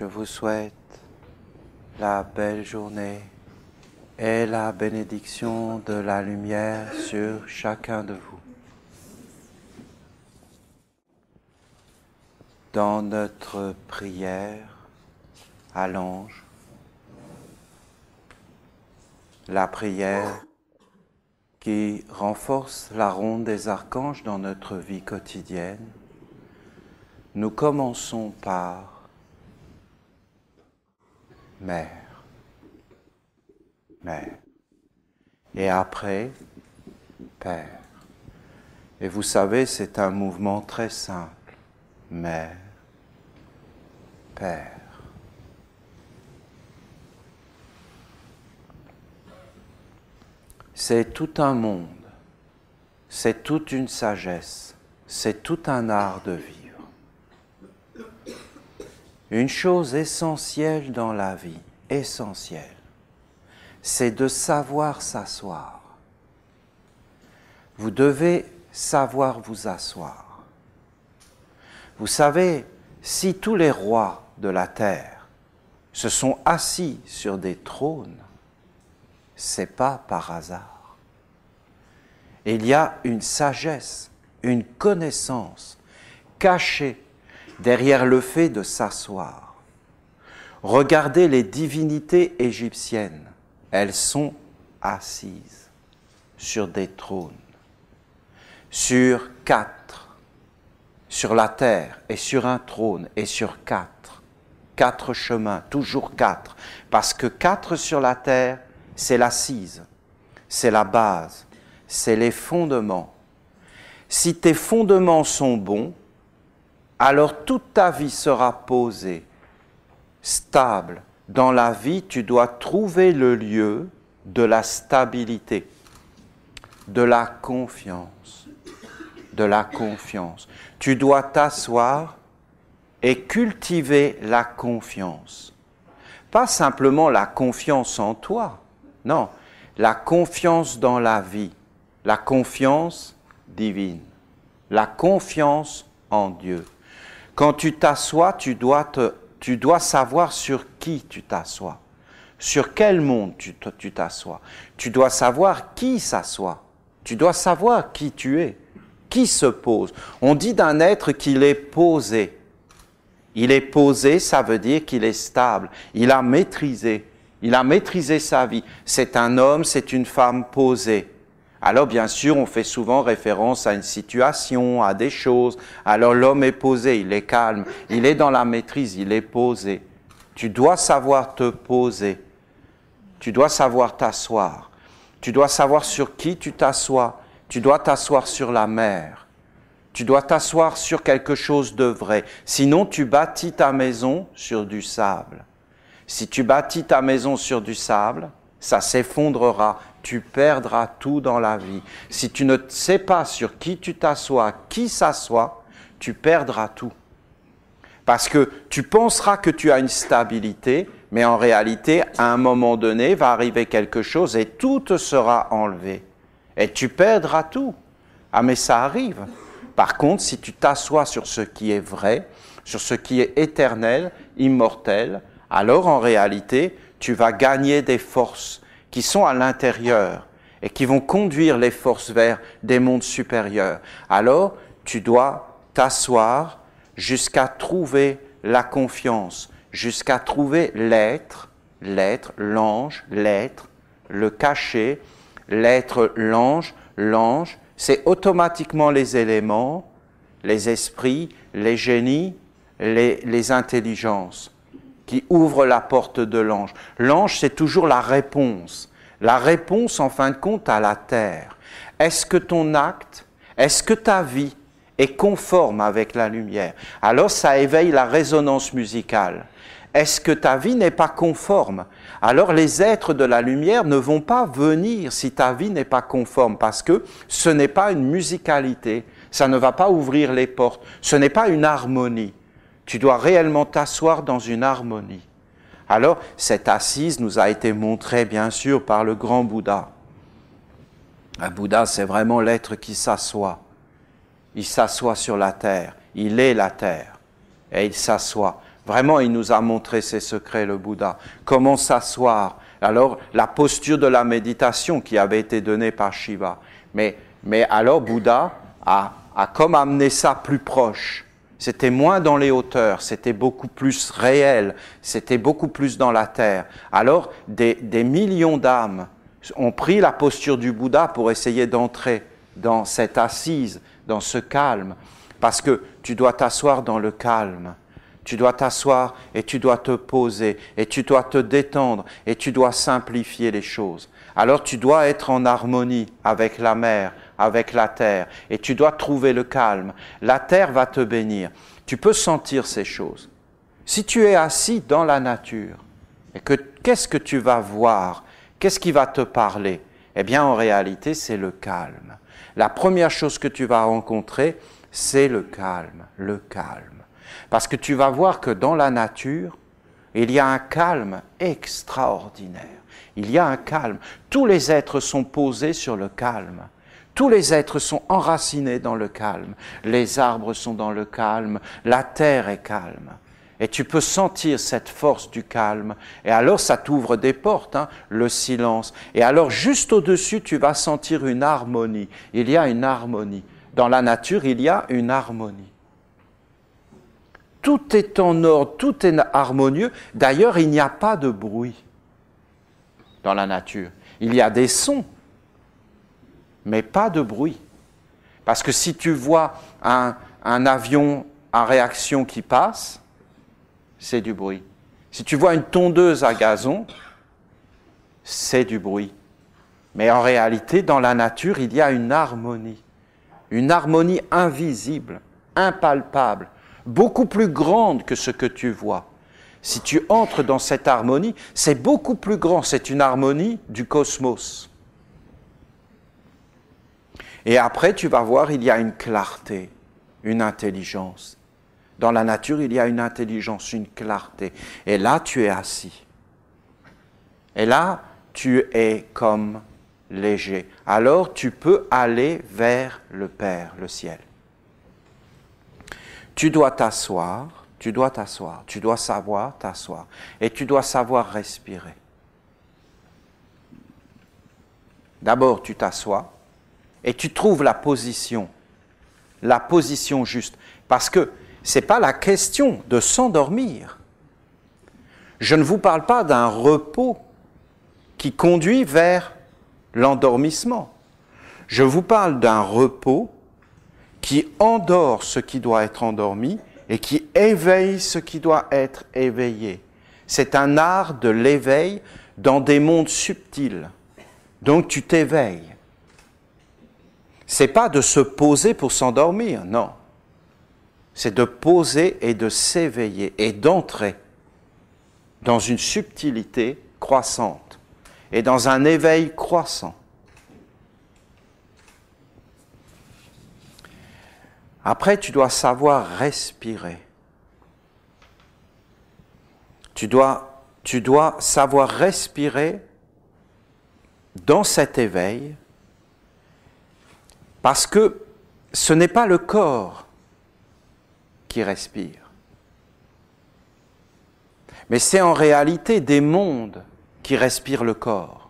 je vous souhaite la belle journée et la bénédiction de la lumière sur chacun de vous. Dans notre prière à l'ange, la prière qui renforce la ronde des archanges dans notre vie quotidienne, nous commençons par Mère, Mère, et après Père. Et vous savez, c'est un mouvement très simple. Mère, Père. C'est tout un monde, c'est toute une sagesse, c'est tout un art de vivre. Une chose essentielle dans la vie, essentielle, c'est de savoir s'asseoir. Vous devez savoir vous asseoir. Vous savez, si tous les rois de la terre se sont assis sur des trônes, c'est pas par hasard. Il y a une sagesse, une connaissance cachée derrière le fait de s'asseoir. Regardez les divinités égyptiennes, elles sont assises sur des trônes, sur 4, sur la terre et sur un trône et sur 4. 4 chemins, toujours 4, parce que 4 sur la terre, c'est l'assise, c'est la base, c'est les fondements. Si tes fondements sont bons, alors toute ta vie sera posée, stable. Dans la vie, tu dois trouver le lieu de la stabilité, de la confiance, de la confiance. Tu dois t'asseoir et cultiver la confiance. Pas simplement la confiance en toi, non, la confiance dans la vie, la confiance divine, la confiance en Dieu. Quand tu t'assois, tu dois savoir sur qui tu t'assois, sur quel monde tu t'assois. Tu dois savoir qui s'assoit, tu dois savoir qui tu es, qui se pose. On dit d'un être qu'il est posé. Il est posé, ça veut dire qu'il est stable, il a maîtrisé sa vie. C'est un homme, c'est une femme posée. Alors bien sûr, on fait souvent référence à une situation, à des choses. Alors l'homme est posé, il est calme, il est dans la maîtrise, il est posé. Tu dois savoir te poser, tu dois savoir t'asseoir, tu dois savoir sur qui tu t'assois, tu dois t'asseoir sur la mer. Tu dois t'asseoir sur quelque chose de vrai. Sinon, tu bâtis ta maison sur du sable. Si tu bâtis ta maison sur du sable, ça s'effondrera. Tu perdras tout dans la vie. Si tu ne sais pas sur qui tu t'assois, qui s'assoit, tu perdras tout. Parce que tu penseras que tu as une stabilité, mais en réalité, à un moment donné, va arriver quelque chose et tout te sera enlevé. Et tu perdras tout. Ah, mais ça arrive. Par contre, si tu t'assois sur ce qui est vrai, sur ce qui est éternel, immortel, alors en réalité, tu vas gagner des forces qui sont à l'intérieur et qui vont conduire les forces vers des mondes supérieurs. Alors, tu dois t'asseoir jusqu'à trouver la confiance, jusqu'à trouver l'être, l'ange, l'être, le cachet, l'être, l'ange, c'est automatiquement les éléments, les esprits, les génies, les intelligences qui ouvrent la porte de l'ange. L'ange, c'est toujours la réponse en fin de compte à la terre. Est-ce que ton acte, est-ce que ta vie est conforme avec la lumière? Alors ça éveille la résonance musicale. Est-ce que ta vie n'est pas conforme? Alors les êtres de la lumière ne vont pas venir si ta vie n'est pas conforme, parce que ce n'est pas une musicalité, ça ne va pas ouvrir les portes, ce n'est pas une harmonie. Tu dois réellement t'asseoir dans une harmonie. Alors cette assise nous a été montrée bien sûr par le grand Bouddha. Un Bouddha, c'est vraiment l'être qui s'assoit. Il s'assoit sur la terre, il est la terre, et il s'assoit. Vraiment, il nous a montré ses secrets, le Bouddha. Comment s'asseoir. Alors, la posture de la méditation qui avait été donnée par Shiva. Mais alors, Bouddha a comme amené ça plus proche. C'était moins dans les hauteurs, c'était beaucoup plus réel, c'était beaucoup plus dans la terre. Alors, des millions d'âmes ont pris la posture du Bouddha pour essayer d'entrer dans cette assise, dans ce calme. Parce que tu dois t'asseoir dans le calme. Tu dois t'asseoir et tu dois te poser et tu dois te détendre et tu dois simplifier les choses. Alors tu dois être en harmonie avec la mer, avec la terre et tu dois trouver le calme. La terre va te bénir. Tu peux sentir ces choses. Si tu es assis dans la nature, et qu'est-ce que tu vas voir? Qu'est-ce qui va te parler? Eh bien, en réalité, c'est le calme. La première chose que tu vas rencontrer, c'est le calme, le calme. Parce que tu vas voir que dans la nature, il y a un calme extraordinaire. Il y a un calme. Tous les êtres sont posés sur le calme. Tous les êtres sont enracinés dans le calme. Les arbres sont dans le calme. La terre est calme. Et tu peux sentir cette force du calme. Et alors, ça t'ouvre des portes, hein, le silence. Et alors, juste au-dessus, tu vas sentir une harmonie. Il y a une harmonie. Dans la nature, il y a une harmonie. Tout est en ordre, tout est harmonieux. D'ailleurs, il n'y a pas de bruit dans la nature. Il y a des sons, mais pas de bruit. Parce que si tu vois un avion à réaction qui passe, c'est du bruit. Si tu vois une tondeuse à gazon, c'est du bruit. Mais en réalité, dans la nature, il y a une harmonie invisible, impalpable, beaucoup plus grande que ce que tu vois. Si tu entres dans cette harmonie, c'est beaucoup plus grand, c'est une harmonie du cosmos. Et après, tu vas voir, il y a une clarté, une intelligence. Dans la nature, il y a une intelligence, une clarté. Et là, tu es assis. Et là, tu es comme léger. Alors, tu peux aller vers le Père, le ciel. Tu dois t'asseoir, tu dois savoir t'asseoir. Et tu dois savoir respirer. D'abord, tu t'assois et tu trouves la position juste. Parce que ce n'est pas la question de s'endormir. Je ne vous parle pas d'un repos qui conduit vers l'endormissement. Je vous parle d'un repos qui endort ce qui doit être endormi et qui éveille ce qui doit être éveillé. C'est un art de l'éveil dans des mondes subtils. Donc tu t'éveilles. C'est pas de se poser pour s'endormir, non. C'est de poser et de s'éveiller et d'entrer dans une subtilité croissante et dans un éveil croissant. Après, tu dois savoir respirer. Tu dois savoir respirer dans cet éveil parce que ce n'est pas le corps qui respire, mais c'est en réalité des mondes qui respirent le corps.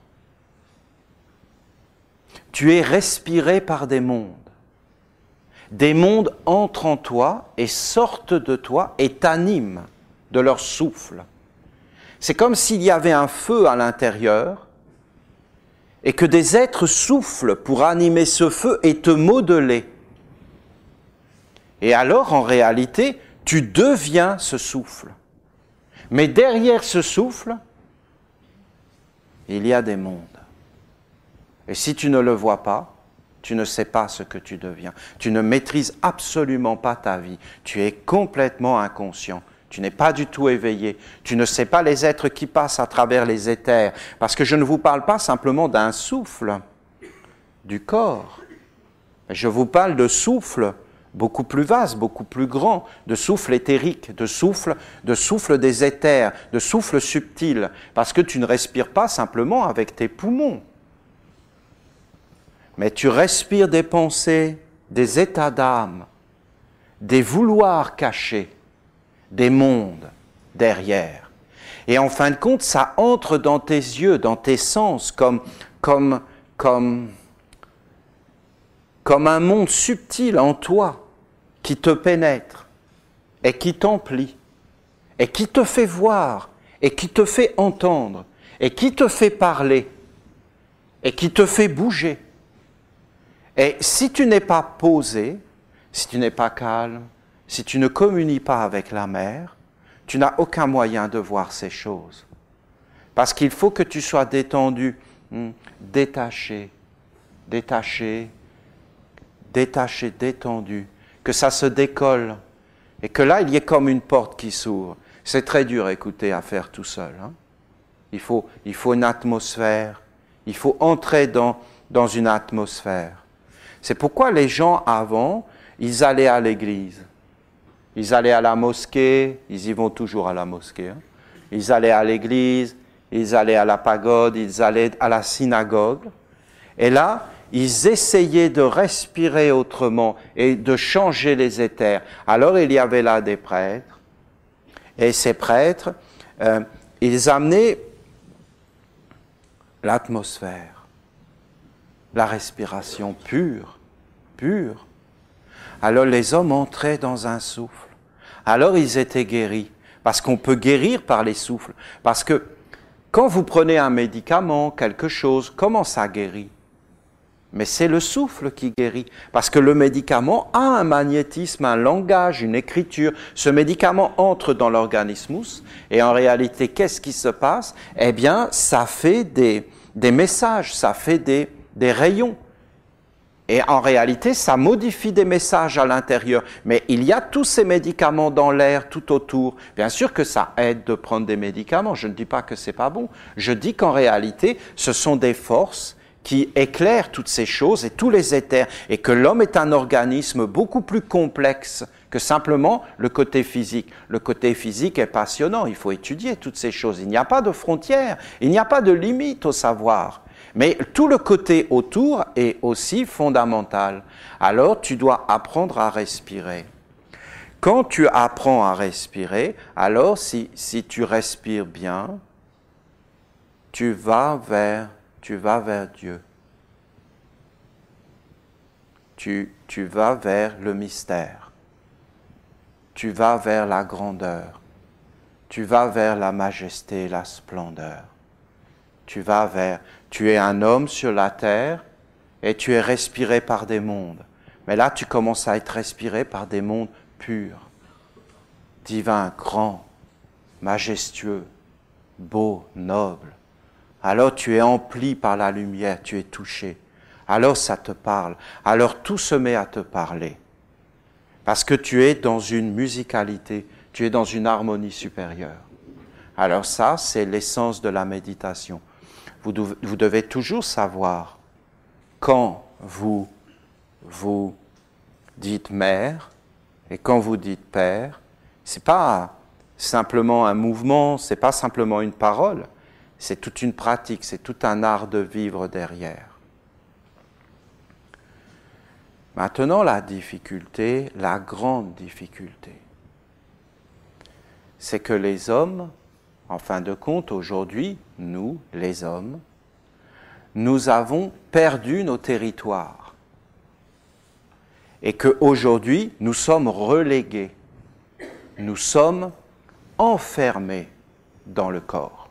Tu es respiré par des mondes. Des mondes entrent en toi et sortent de toi et t'animent de leur souffle. C'est comme s'il y avait un feu à l'intérieur et que des êtres soufflent pour animer ce feu et te modeler. Et alors, en réalité, tu deviens ce souffle. Mais derrière ce souffle, il y a des mondes. Et si tu ne le vois pas, tu ne sais pas ce que tu deviens. Tu ne maîtrises absolument pas ta vie. Tu es complètement inconscient. Tu n'es pas du tout éveillé. Tu ne sais pas les êtres qui passent à travers les éthers. Parce que je ne vous parle pas simplement d'un souffle du corps. Je vous parle de souffle beaucoup plus vaste, beaucoup plus grand, de souffle éthérique, de souffle des éthers, de souffle subtil. Parce que tu ne respires pas simplement avec tes poumons. Mais tu respires des pensées, des états d'âme, des vouloirs cachés, des mondes. derrière. Et en fin de compte, ça entre dans tes yeux, dans tes sens, comme un monde subtil en toi qui te pénètre et qui t'emplit et qui te fait voir et qui te fait entendre et qui te fait parler et qui te fait bouger. Et si tu n'es pas posé, si tu n'es pas calme, si tu ne communies pas avec la mère, tu n'as aucun moyen de voir ces choses. Parce qu'il faut que tu sois détendu, détaché, détendu, que ça se décolle, et que là, il y ait comme une porte qui s'ouvre. C'est très dur, écoutez, à faire tout seul. Hein. Il faut une atmosphère, il faut entrer dans une atmosphère. C'est pourquoi les gens avant, ils allaient à l'église. Ils allaient à la mosquée, ils y vont toujours à la mosquée. Hein. Ils allaient à l'église, ils allaient à la pagode, ils allaient à la synagogue. Et là, ils essayaient de respirer autrement et de changer les éthers. Alors il y avait là des prêtres. Et ces prêtres, ils amenaient l'atmosphère, la respiration pure. Alors les hommes entraient dans un souffle. Alors ils étaient guéris. Parce qu'on peut guérir par les souffles. Parce que quand vous prenez un médicament, quelque chose, comment ça guérit? Mais c'est le souffle qui guérit. Parce que le médicament a un magnétisme, un langage, une écriture. Ce médicament entre dans l'organismus. Et en réalité, qu'est-ce qui se passe? Eh bien, ça fait des messages, ça fait des rayons. Et en réalité, ça modifie des messages à l'intérieur. Mais il y a tous ces médicaments dans l'air, tout autour. Bien sûr que ça aide de prendre des médicaments. Je ne dis pas que c'est pas bon. Je dis qu'en réalité, ce sont des forces qui éclairent toutes ces choses et tous les éthers. Et que l'homme est un organisme beaucoup plus complexe que simplement le côté physique. Le côté physique est passionnant. Il faut étudier toutes ces choses. Il n'y a pas de frontières. Il n'y a pas de limite au savoir. Mais tout le côté autour est aussi fondamental. Alors, tu dois apprendre à respirer. Quand tu apprends à respirer, alors si tu respires bien, tu vas vers Dieu. Tu vas vers le mystère. Tu vas vers la grandeur. Tu vas vers la majesté et la splendeur. Tu es un homme sur la terre et tu es respiré par des mondes. Mais là, tu commences à être respiré par des mondes purs, divins, grands, majestueux, beaux, nobles. Alors tu es empli par la lumière, tu es touché. Alors ça te parle. Alors tout se met à te parler. Parce que tu es dans une musicalité, tu es dans une harmonie supérieure. Alors ça, c'est l'essence de la méditation. Vous devez toujours savoir, quand vous dites mère et quand vous dites père, c'est pas simplement un mouvement, c'est pas simplement une parole, c'est toute une pratique, c'est tout un art de vivre derrière. Maintenant, la difficulté, la grande difficulté, c'est que les hommes, en fin de compte, aujourd'hui, nous, les hommes, nous avons perdu nos territoires. Et qu'aujourd'hui, nous sommes relégués. Nous sommes enfermés dans le corps.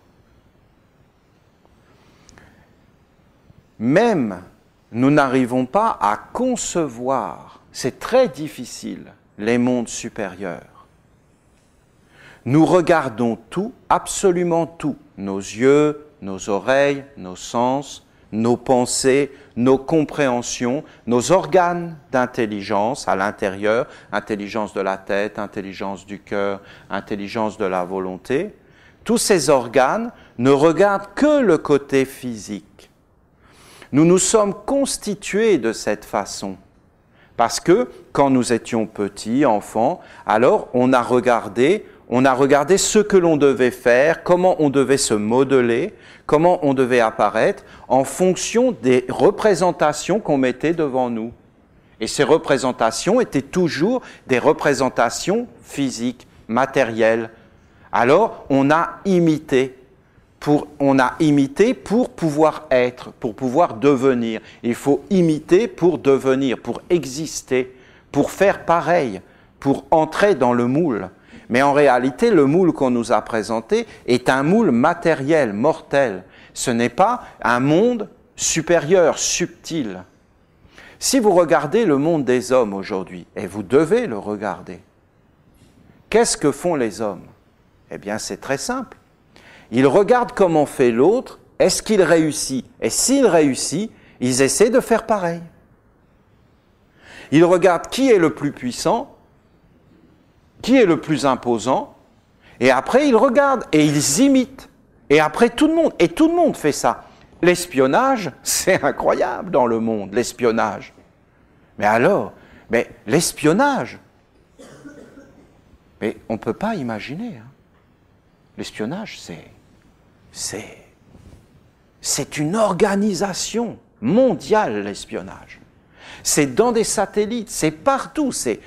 Même, nous n'arrivons pas à concevoir, c'est très difficile, les mondes supérieurs. Nous regardons tout, absolument tout, nos yeux, nos oreilles, nos sens, nos pensées, nos compréhensions, nos organes d'intelligence à l'intérieur, intelligence de la tête, intelligence du cœur, intelligence de la volonté. Tous ces organes ne regardent que le côté physique. Nous nous sommes constitués de cette façon. Parce que, quand nous étions petits, enfants, alors on a regardé ce que l'on devait faire, comment on devait se modeler, comment on devait apparaître, en fonction des représentations qu'on mettait devant nous. Et ces représentations étaient toujours des représentations physiques, matérielles, Alors, on a imité pour pouvoir être, pour pouvoir devenir. Il faut imiter pour devenir, pour exister, pour faire pareil, pour entrer dans le moule. Mais en réalité, le moule qu'on nous a présenté est un moule matériel, mortel. Ce n'est pas un monde supérieur, subtil. Si vous regardez le monde des hommes aujourd'hui, et vous devez le regarder, qu'est-ce que font les hommes? Eh bien, c'est très simple. Ils regardent comment fait l'autre, est-ce qu'il réussit? Et s'il réussit, ils essaient de faire pareil. Ils regardent qui est le plus puissant, qui est le plus imposant, et après ils regardent et ils imitent. Et après tout le monde fait ça. L'espionnage, c'est incroyable dans le monde, l'espionnage. Mais alors, l'espionnage, mais on ne peut pas imaginer. Hein. L'espionnage, c'est une organisation mondiale, l'espionnage. C'est dans des satellites, c'est partout, c'est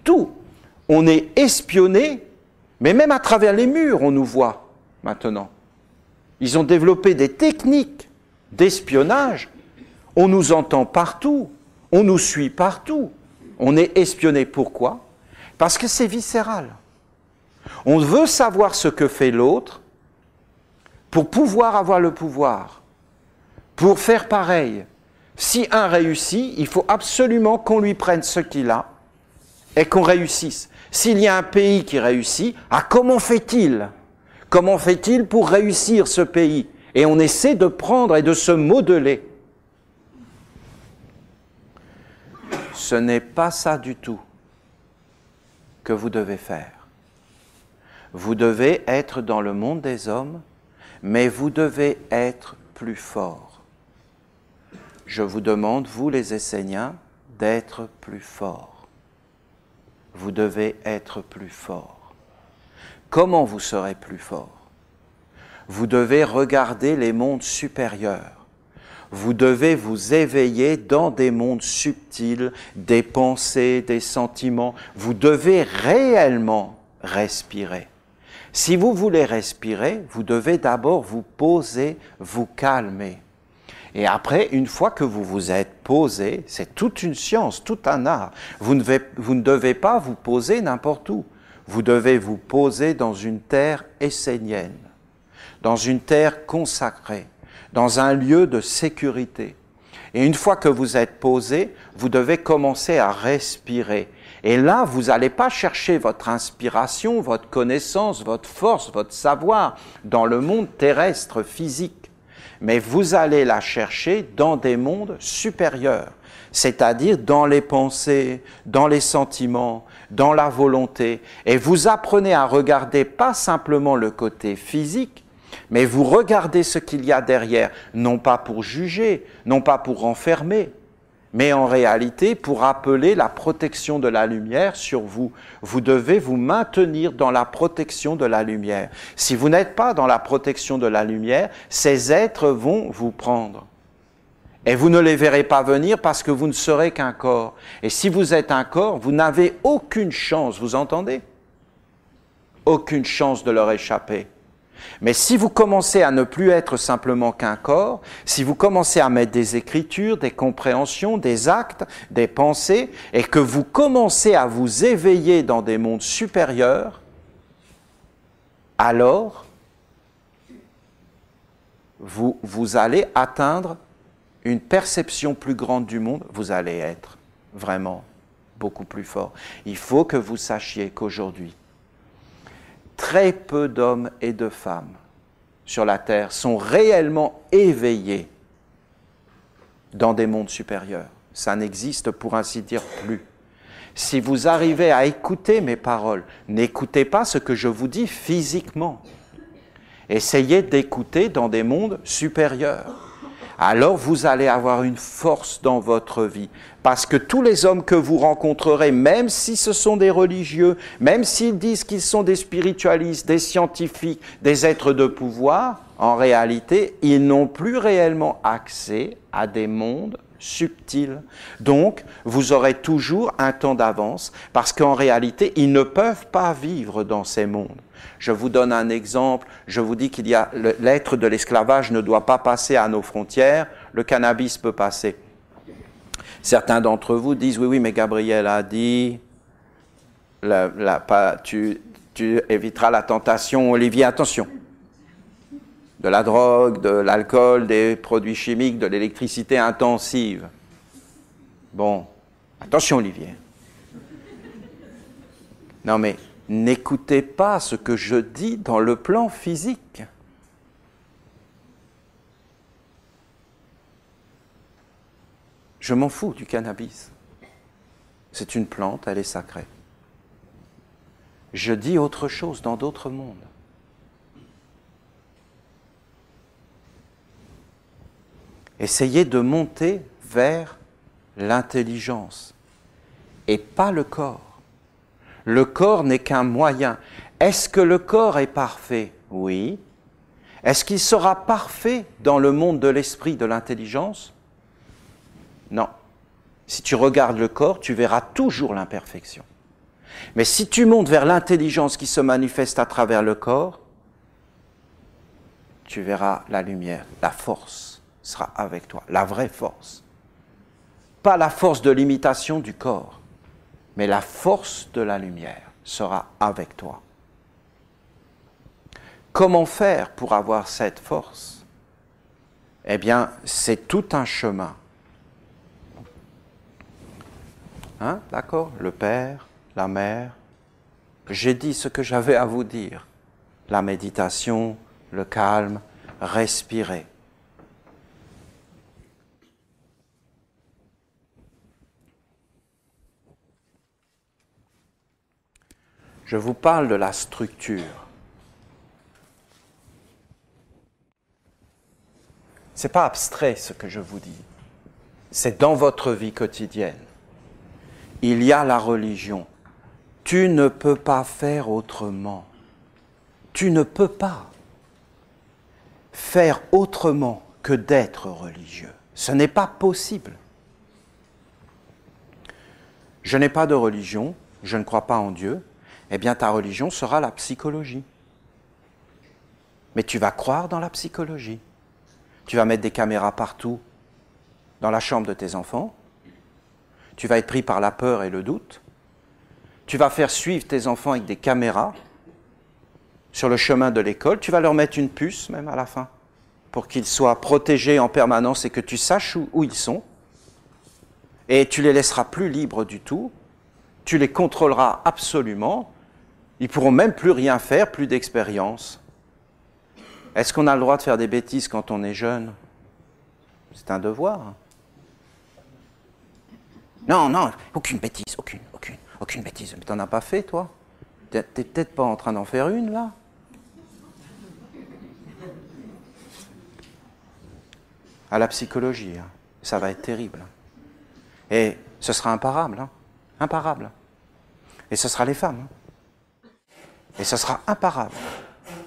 tout. On est espionné, mais même à travers les murs, on nous voit maintenant. Ils ont développé des techniques d'espionnage. On nous entend partout, on nous suit partout. On est espionné. Pourquoi? Parce que c'est viscéral. On veut savoir ce que fait l'autre pour pouvoir avoir le pouvoir, pour faire pareil. Si un réussit, il faut absolument qu'on lui prenne ce qu'il a et qu'on réussisse. S'il y a un pays qui réussit, comment fait-il? Comment fait-il pour réussir ce pays? Et on essaie de prendre et de se modeler. Ce n'est pas ça du tout que vous devez faire. Vous devez être dans le monde des hommes, mais vous devez être plus fort. Je vous demande, vous les Esséniens, d'être plus forts. Vous devez être plus fort. Comment vous serez plus fort? Vous devez regarder les mondes supérieurs. Vous devez vous éveiller dans des mondes subtils, des pensées, des sentiments. Vous devez réellement respirer. Si vous voulez respirer, vous devez d'abord vous poser, vous calmer. Et après, une fois que vous vous êtes posé, c'est toute une science, tout un art. Vous ne devez pas vous poser n'importe où. Vous devez vous poser dans une terre essénienne, dans une terre consacrée, dans un lieu de sécurité. Et une fois que vous êtes posé, vous devez commencer à respirer. Et là, vous n'allez pas chercher votre inspiration, votre connaissance, votre force, votre savoir dans le monde terrestre, physique. Mais vous allez la chercher dans des mondes supérieurs, c'est-à-dire dans les pensées, dans les sentiments, dans la volonté. Et vous apprenez à regarder pas simplement le côté physique, mais vous regardez ce qu'il y a derrière, non pas pour juger, non pas pour enfermer, mais en réalité pour appeler la protection de la lumière sur vous. Vous devez vous maintenir dans la protection de la lumière. Si vous n'êtes pas dans la protection de la lumière, ces êtres vont vous prendre. Et vous ne les verrez pas venir parce que vous ne serez qu'un corps. Et si vous êtes un corps, vous n'avez aucune chance, vous entendez? Aucune chance de leur échapper. Mais si vous commencez à ne plus être simplement qu'un corps, si vous commencez à mettre des écritures, des compréhensions, des actes, des pensées, et que vous commencez à vous éveiller dans des mondes supérieurs, alors vous allez atteindre une perception plus grande du monde, vous allez être vraiment beaucoup plus fort. Il faut que vous sachiez qu'aujourd'hui, très peu d'hommes et de femmes sur la terre sont réellement éveillés dans des mondes supérieurs. Ça n'existe pour ainsi dire plus. Si vous arrivez à écouter mes paroles, n'écoutez pas ce que je vous dis physiquement. Essayez d'écouter dans des mondes supérieurs. Alors vous allez avoir une force dans votre vie. Parce que tous les hommes que vous rencontrerez, même si ce sont des religieux, même s'ils disent qu'ils sont des spiritualistes, des scientifiques, des êtres de pouvoir, en réalité, ils n'ont plus réellement accès à des mondes subtil. Donc, vous aurez toujours un temps d'avance, parce qu'en réalité, ils ne peuvent pas vivre dans ces mondes. Je vous donne un exemple, je vous dis qu'il y a l'être de l'esclavage ne doit pas passer à nos frontières, le cannabis peut passer. Certains d'entre vous disent, oui, mais Gabriel a dit, tu éviteras la tentation, Olivier, attention, de la drogue, de l'alcool, des produits chimiques, de l'électricité intensive. Bon, attention Olivier. Non mais, n'écoutez pas ce que je dis dans le plan physique. Je m'en fous du cannabis. C'est une plante, elle est sacrée. Je dis autre chose dans d'autres mondes. Essayez de monter vers l'intelligence et pas le corps. Le corps n'est qu'un moyen. Est-ce que le corps est parfait? Oui. Est-ce qu'il sera parfait dans le monde de l'esprit, de l'intelligence? Non. Si tu regardes le corps, tu verras toujours l'imperfection. Mais si tu montes vers l'intelligence qui se manifeste à travers le corps, tu verras la lumière, la force sera avec toi, la vraie force. Pas la force de l'imitation du corps, mais la force de la lumière sera avec toi. Comment faire pour avoir cette force? Eh bien, c'est tout un chemin. Hein, d'accord? Le Père, la Mère. J'ai dit ce que j'avais à vous dire. La méditation, le calme, respirer. Je vous parle de la structure. Ce n'est pas abstrait ce que je vous dis. C'est dans votre vie quotidienne. Il y a la religion. Tu ne peux pas faire autrement. Tu ne peux pas faire autrement que d'être religieux. Ce n'est pas possible. Je n'ai pas de religion, je ne crois pas en Dieu. Eh bien, ta religion sera la psychologie. Mais tu vas croire dans la psychologie. Tu vas mettre des caméras partout dans la chambre de tes enfants. Tu vas être pris par la peur et le doute. Tu vas faire suivre tes enfants avec des caméras sur le chemin de l'école. Tu vas leur mettre une puce même à la fin pour qu'ils soient protégés en permanence et que tu saches où ils sont. Et tu les laisseras plus libres du tout. Tu les contrôleras absolument. Ils ne pourront même plus rien faire, plus d'expérience. Est-ce qu'on a le droit de faire des bêtises quand on est jeune? C'est un devoir. Non, non, aucune bêtise, aucune bêtise. Mais t'en as pas fait, toi? T'es peut-être pas en train d'en faire une, là? À la psychologie, hein, ça va être terrible. Et ce sera imparable, hein, imparable. Et ce sera les femmes. Hein. Et ce sera imparable,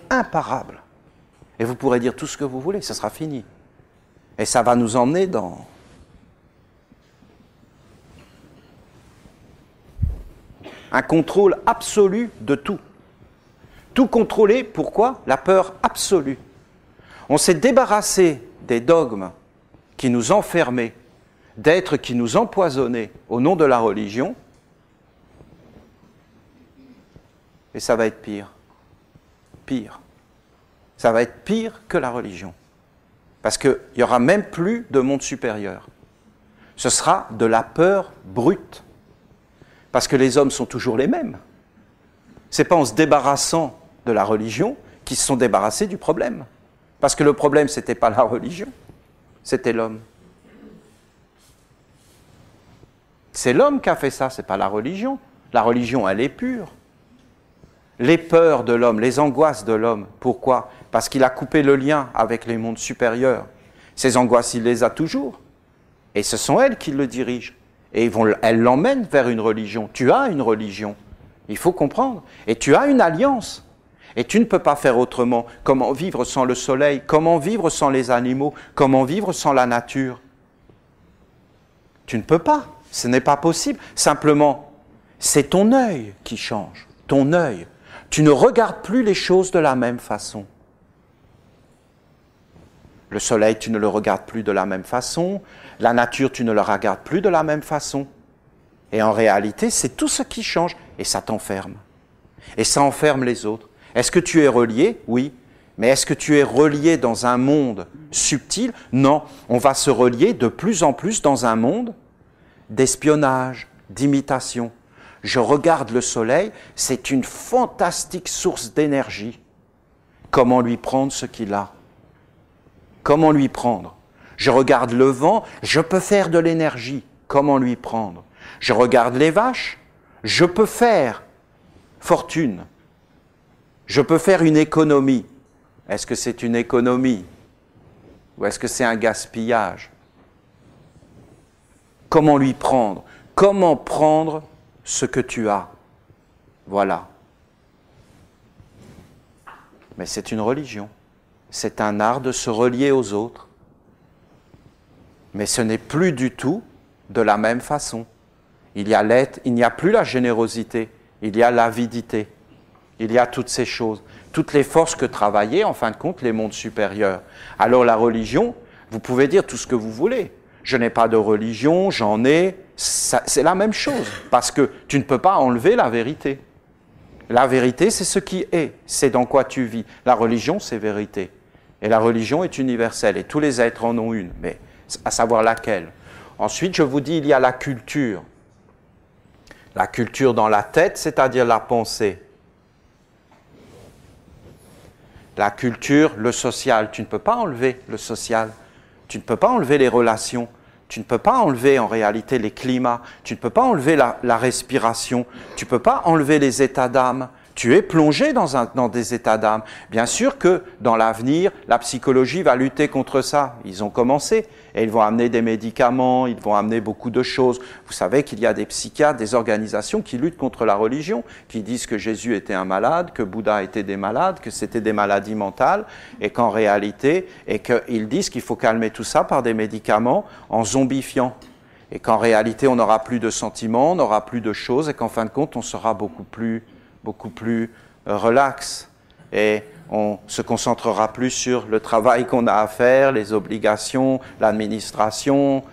imparable. Et vous pourrez dire tout ce que vous voulez, ce sera fini. Et ça va nous emmener dans... un contrôle absolu de tout. Tout contrôler, pourquoi? La peur absolue. On s'est débarrassé des dogmes qui nous enfermaient, d'êtres qui nous empoisonnaient au nom de la religion, et ça va être pire. Pire. Ça va être pire que la religion. Parce qu'il n'y aura même plus de monde supérieur. Ce sera de la peur brute. Parce que les hommes sont toujours les mêmes. Ce n'est pas en se débarrassant de la religion qu'ils se sont débarrassés du problème. Parce que le problème, ce n'était pas la religion, c'était l'homme. C'est l'homme qui a fait ça, ce n'est pas la religion. La religion, elle est pure. Les peurs de l'homme, les angoisses de l'homme, pourquoi? Parce qu'il a coupé le lien avec les mondes supérieurs. Ces angoisses, il les a toujours. Et ce sont elles qui le dirigent. Et elles l'emmènent vers une religion. Tu as une religion, il faut comprendre. Et tu as une alliance. Et tu ne peux pas faire autrement. Comment vivre sans le soleil? Comment vivre sans les animaux? Comment vivre sans la nature? Tu ne peux pas, ce n'est pas possible. Simplement, c'est ton œil qui change, ton œil. Tu ne regardes plus les choses de la même façon. Le soleil, tu ne le regardes plus de la même façon. La nature, tu ne la regardes plus de la même façon. Et en réalité, c'est tout ce qui change. Et ça t'enferme. Et ça enferme les autres. Est-ce que tu es relié? Oui. Mais est-ce que tu es relié dans un monde subtil? Non. On va se relier de plus en plus dans un monde d'espionnage, d'imitation. Je regarde le soleil, c'est une fantastique source d'énergie. Comment lui prendre ce qu'il a? Comment lui prendre? Je regarde le vent, je peux faire de l'énergie. Comment lui prendre? Je regarde les vaches, je peux faire fortune. Je peux faire une économie. Est-ce que c'est une économie? Ou est-ce que c'est un gaspillage? Comment lui prendre? Comment prendre ce que tu as? Voilà. Mais c'est une religion. C'est un art de se relier aux autres. Mais ce n'est plus du tout de la même façon. Il n'y a plus la générosité, il y a l'avidité. Il y a toutes ces choses, toutes les forces que travaillaient, en fin de compte, les mondes supérieurs. Alors la religion, vous pouvez dire tout ce que vous voulez. Je n'ai pas de religion, j'en ai. C'est la même chose, parce que tu ne peux pas enlever la vérité. La vérité, c'est ce qui est, c'est dans quoi tu vis. La religion, c'est vérité. Et la religion est universelle, et tous les êtres en ont une, mais à savoir laquelle. Ensuite, je vous dis, il y a la culture. La culture dans la tête, c'est-à-dire la pensée. La culture, le social, tu ne peux pas enlever le social. Tu ne peux pas enlever les relations. Tu ne peux pas enlever en réalité les climats. Tu ne peux pas enlever la respiration. Tu ne peux pas enlever les états d'âme. Tu es plongé dans des états d'âme. Bien sûr que dans l'avenir, la psychologie va lutter contre ça. Ils ont commencé et ils vont amener des médicaments, ils vont amener beaucoup de choses. Vous savez qu'il y a des psychiatres, des organisations qui luttent contre la religion, qui disent que Jésus était un malade, que Bouddha était des malades, que c'était des maladies mentales, et qu'en réalité, et qu'ils disent qu'il faut calmer tout ça par des médicaments en zombifiant. Et qu'en réalité, on n'aura plus de sentiments, on n'aura plus de choses, et qu'en fin de compte, on sera beaucoup plus relax. Et on se concentrera plus sur le travail qu'on a à faire, les obligations, l'administration,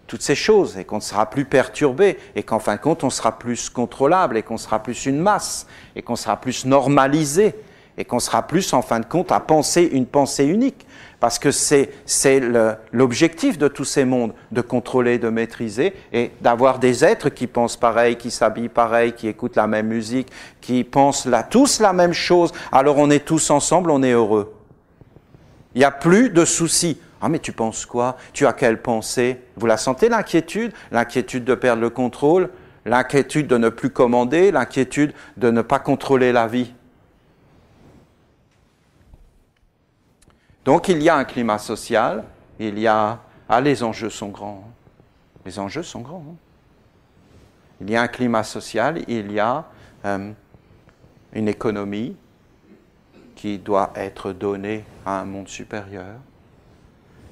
toutes ces choses, et qu'on ne sera plus perturbé, et qu'en fin de compte, on sera plus contrôlable, et qu'on sera plus une masse, et qu'on sera plus normalisé, et qu'on sera plus, en fin de compte, à penser une pensée unique. Parce que c'est l'objectif de tous ces mondes, de contrôler, de maîtriser, et d'avoir des êtres qui pensent pareil, qui s'habillent pareil, qui écoutent la même musique, qui pensent tous la même chose. Alors on est tous ensemble, on est heureux. Il n'y a plus de soucis. Ah mais tu penses quoi? Tu as quelle pensée? Vous la sentez, l'inquiétude? L'inquiétude de perdre le contrôle, l'inquiétude de ne plus commander, l'inquiétude de ne pas contrôler la vie. Donc il y a un climat social, il y a... Ah, les enjeux sont grands. Les enjeux sont grands. Il y a un climat social, il y a une économie qui doit être donnée à un monde supérieur.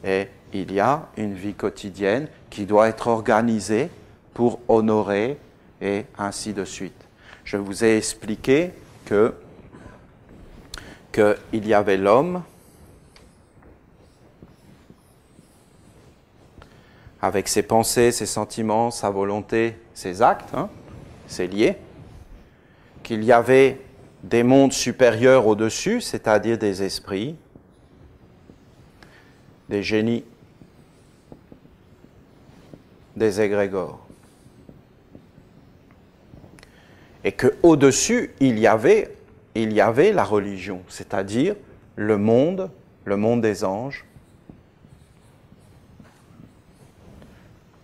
Et il y a une vie quotidienne qui doit être organisée pour honorer et ainsi de suite. Je vous ai expliqué qu'il y avait l'homme avec ses pensées, ses sentiments, sa volonté, ses actes, c'est lié, qu'il y avait des mondes supérieurs au-dessus, c'est-à-dire des esprits, des génies, des égrégores, et qu'au-dessus, il y avait la religion, c'est-à-dire le monde des anges,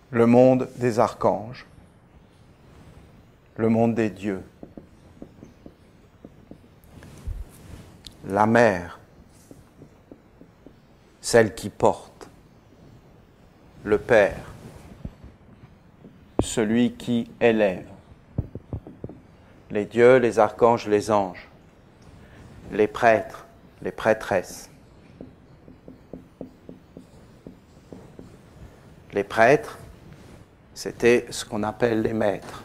le monde des archanges, le monde des dieux, la mère, celle qui porte, le Père, celui qui élève, les dieux, les archanges, les anges, les prêtres, les prêtresses. Les prêtres, C'était ce qu'on appelle les maîtres.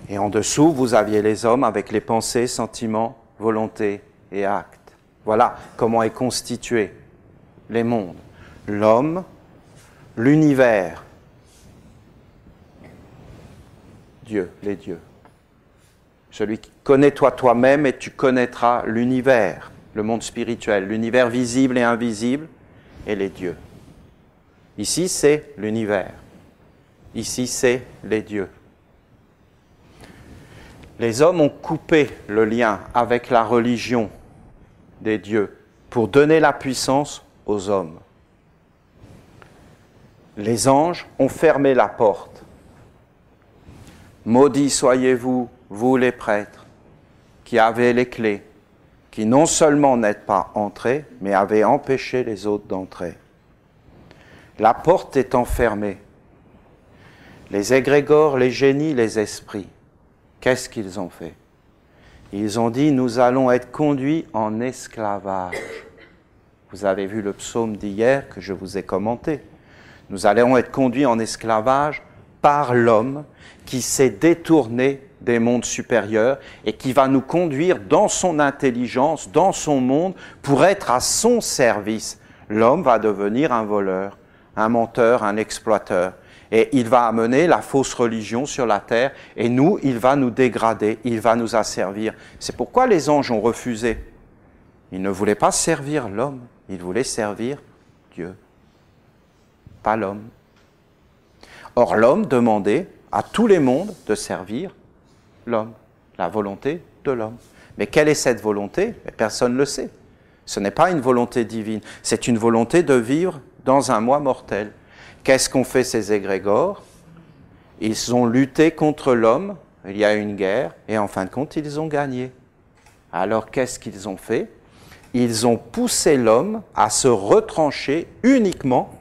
Et en dessous, vous aviez les hommes avec les pensées, sentiments, volontés et actes. Voilà comment est constitué les mondes. L'homme, l'univers, Dieu, les dieux. Celui qui connaît toi-même et tu connaîtras l'univers, le monde spirituel, l'univers visible et invisible et les dieux. Ici, c'est l'univers. Ici, c'est les dieux. Les hommes ont coupé le lien avec la religion des dieux pour donner la puissance aux hommes. Les anges ont fermé la porte. Maudits soyez-vous, vous les prêtres, qui avez les clés, qui non seulement n'êtes pas entrés, mais avez empêché les autres d'entrer. La porte étant fermée, les égrégores, les génies, les esprits, qu'est-ce qu'ils ont fait? Ils ont dit, nous allons être conduits en esclavage. Vous avez vu le psaume d'hier que je vous ai commenté. Nous allons être conduits en esclavage par l'homme qui s'est détourné des mondes supérieurs et qui va nous conduire dans son intelligence, dans son monde, pour être à son service. L'homme va devenir un voleur, un menteur, un exploiteur. Et il va amener la fausse religion sur la terre, et nous, il va nous dégrader, il va nous asservir. C'est pourquoi les anges ont refusé. Ils ne voulaient pas servir l'homme, ils voulaient servir Dieu, pas l'homme. Or, l'homme demandait à tous les mondes de servir l'homme, la volonté de l'homme. Mais quelle est cette volonté? Personne ne le sait. Ce n'est pas une volonté divine, c'est une volonté de vivre dans un moi mortel. Qu'est-ce qu'ont fait ces égrégores? Ils ont lutté contre l'homme, il y a eu une guerre, et en fin de compte, ils ont gagné. Alors, qu'est-ce qu'ils ont fait? Ils ont poussé l'homme à se retrancher uniquement.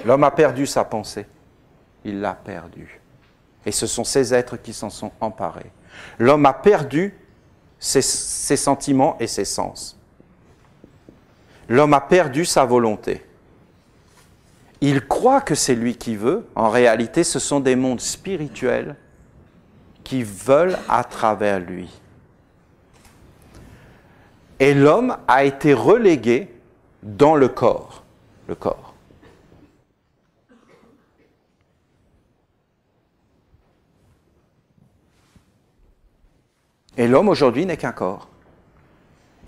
L'homme a perdu sa pensée. Il l'a perdue. Et ce sont ces êtres qui s'en sont emparés. L'homme a perdu ses sentiments et ses sens. L'homme a perdu sa volonté. Il croit que c'est lui qui veut. En réalité, ce sont des mondes spirituels qui veulent à travers lui. Et l'homme a été relégué dans le corps. Le corps. Et l'homme aujourd'hui n'est qu'un corps.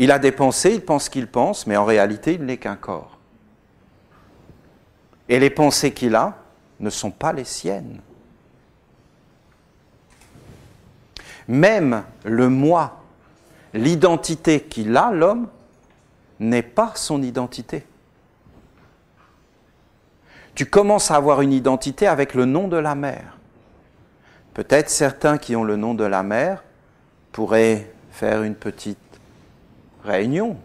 Il a des pensées, il pense qu'il pense, mais en réalité, il n'est qu'un corps. Et les pensées qu'il a ne sont pas les siennes. Même le moi, l'identité qu'il a, l'homme, n'est pas son identité. Tu commences à avoir une identité avec le nom de la mère. Peut-être certains qui ont le nom de la mère pourraient faire une petite réunion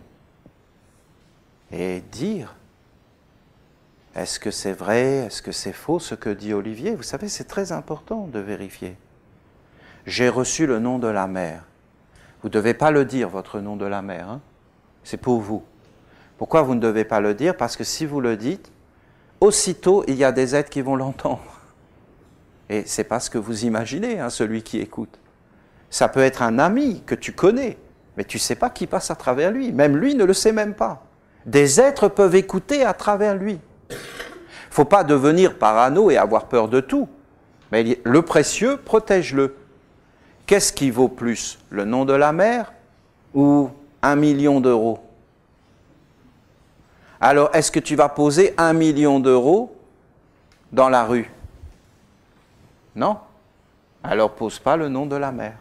et dire, est-ce que c'est vrai, est-ce que c'est faux ce que dit Olivier? Vous savez, c'est très important de vérifier. J'ai reçu le nom de la mère. Vous ne devez pas le dire, votre nom de la mère. Hein? C'est pour vous. Pourquoi vous ne devez pas le dire? Parce que si vous le dites, aussitôt, il y a des êtres qui vont l'entendre. Et ce n'est pas ce que vous imaginez, hein, celui qui écoute. Ça peut être un ami que tu connais, mais tu ne sais pas qui passe à travers lui. Même lui ne le sait même pas. Des êtres peuvent écouter à travers lui. Il ne faut pas devenir parano et avoir peur de tout. Mais le précieux, protège-le. Qu'est-ce qui vaut plus? Le nom de la mère ou 1 million d'euros? Alors, est-ce que tu vas poser 1 million d'euros dans la rue? Non. Alors, pose pas le nom de la mère.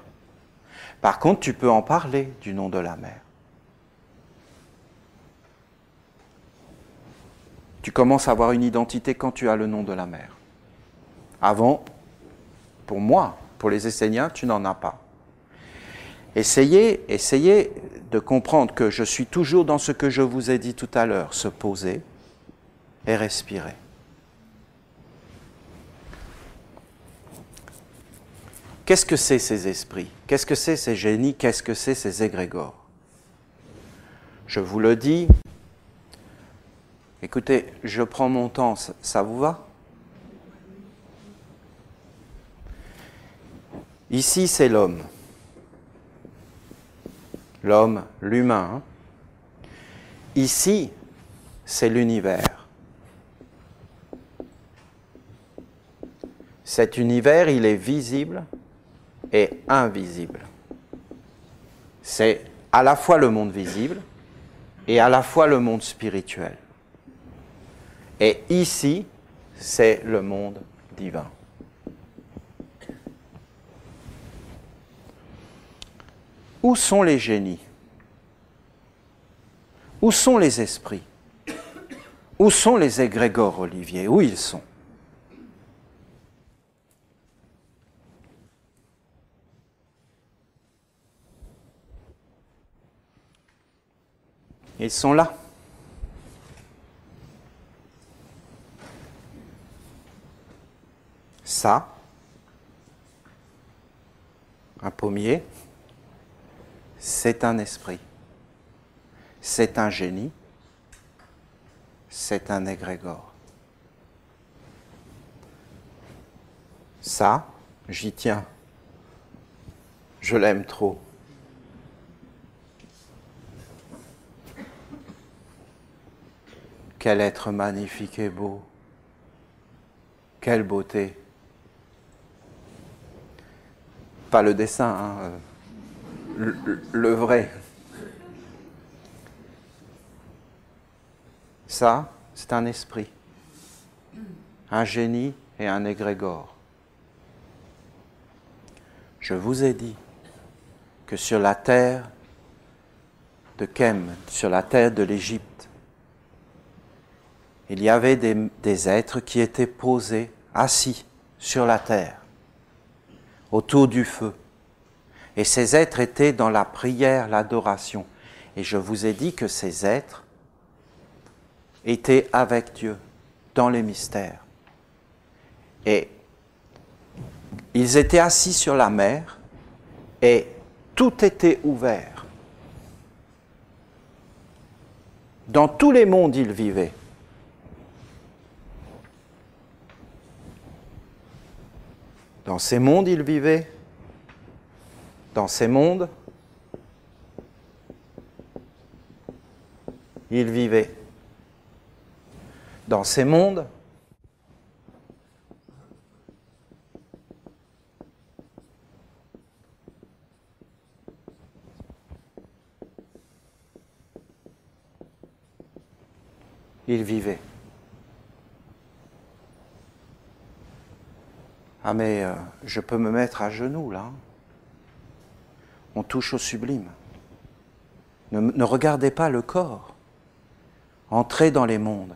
Par contre, tu peux en parler du nom de la mère. Tu commences à avoir une identité quand tu as le nom de la mère. Avant, pour moi, pour les Esséniens, tu n'en as pas. Essayez de comprendre que je suis toujours dans ce que je vous ai dit tout à l'heure, se poser et respirer. Qu'est-ce que c'est ces esprits? Qu'est-ce que c'est ces génies? Qu'est-ce que c'est ces égrégores? Je vous le dis, Écoutez, je prends mon temps, ça vous va? Ici, c'est l'homme. L'homme, l'humain. Hein? Ici, c'est l'univers. Cet univers, il est visible et invisible. C'est à la fois le monde visible et à la fois le monde spirituel. Et ici, c'est le monde divin. Où sont les génies? Où sont les esprits? Où sont les égrégores, Olivier? Où ils sont? Ils sont là. Ça, un pommier, c'est un esprit, c'est un génie, c'est un égrégore. Ça, j'y tiens. Je l'aime trop. Quel être magnifique et beau. Quelle beauté. Pas le dessin, hein, le vrai. Ça, c'est un esprit, un génie et un égrégore. Je vous ai dit que sur la terre de Khem, sur la terre de l'Égypte, il y avait des êtres qui étaient posés, assis sur la terre, autour du feu. Et ces êtres étaient dans la prière, l'adoration. Et je vous ai dit que ces êtres étaient avec Dieu, dans les mystères. Et ils étaient assis sur la mer, et tout était ouvert. Dans tous les mondes, ils vivaient. Dans ces mondes, ils vivaient. Dans ces mondes, ils vivaient. Dans ces mondes, ils vivaient. Ah mais je peux me mettre à genoux là. On touche au sublime. Ne regardez pas le corps. Entrez dans les mondes.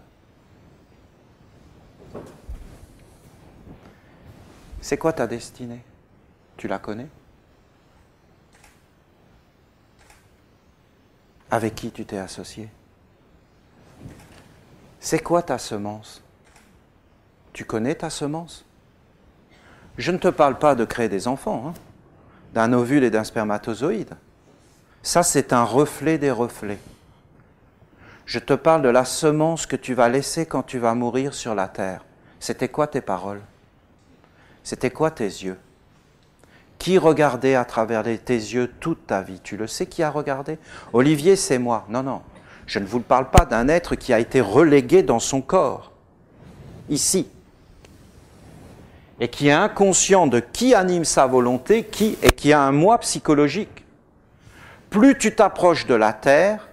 C'est quoi ta destinée? Tu la connais? Avec qui tu t'es associé? C'est quoi ta semence? Tu connais ta semence? Je ne te parle pas de créer des enfants, hein, d'un ovule et d'un spermatozoïde. Ça, c'est un reflet des reflets. Je te parle de la semence que tu vas laisser quand tu vas mourir sur la terre. C'était quoi tes paroles? C'était quoi tes yeux? Qui regardait à travers tes yeux toute ta vie? Tu le sais qui a regardé? Olivier, c'est moi. Non, non. Je ne vous parle pas d'un être qui a été relégué dans son corps, ici, et qui est inconscient de qui anime sa volonté, et qui a un moi psychologique. Plus tu t'approches de la terre,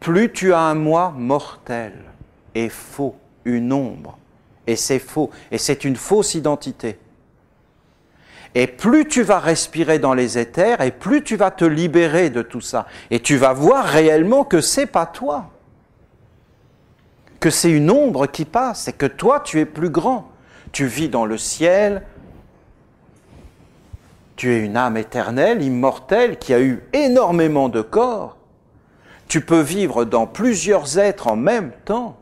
plus tu as un moi mortel et faux, une ombre. Et c'est faux, et c'est une fausse identité. Et plus tu vas respirer dans les éthers, et plus tu vas te libérer de tout ça. Et tu vas voir réellement que c'est pas toi. Que c'est une ombre qui passe, et que toi, tu es plus grand. Tu vis dans le ciel, tu es une âme éternelle, immortelle, qui a eu énormément de corps. Tu peux vivre dans plusieurs êtres en même temps.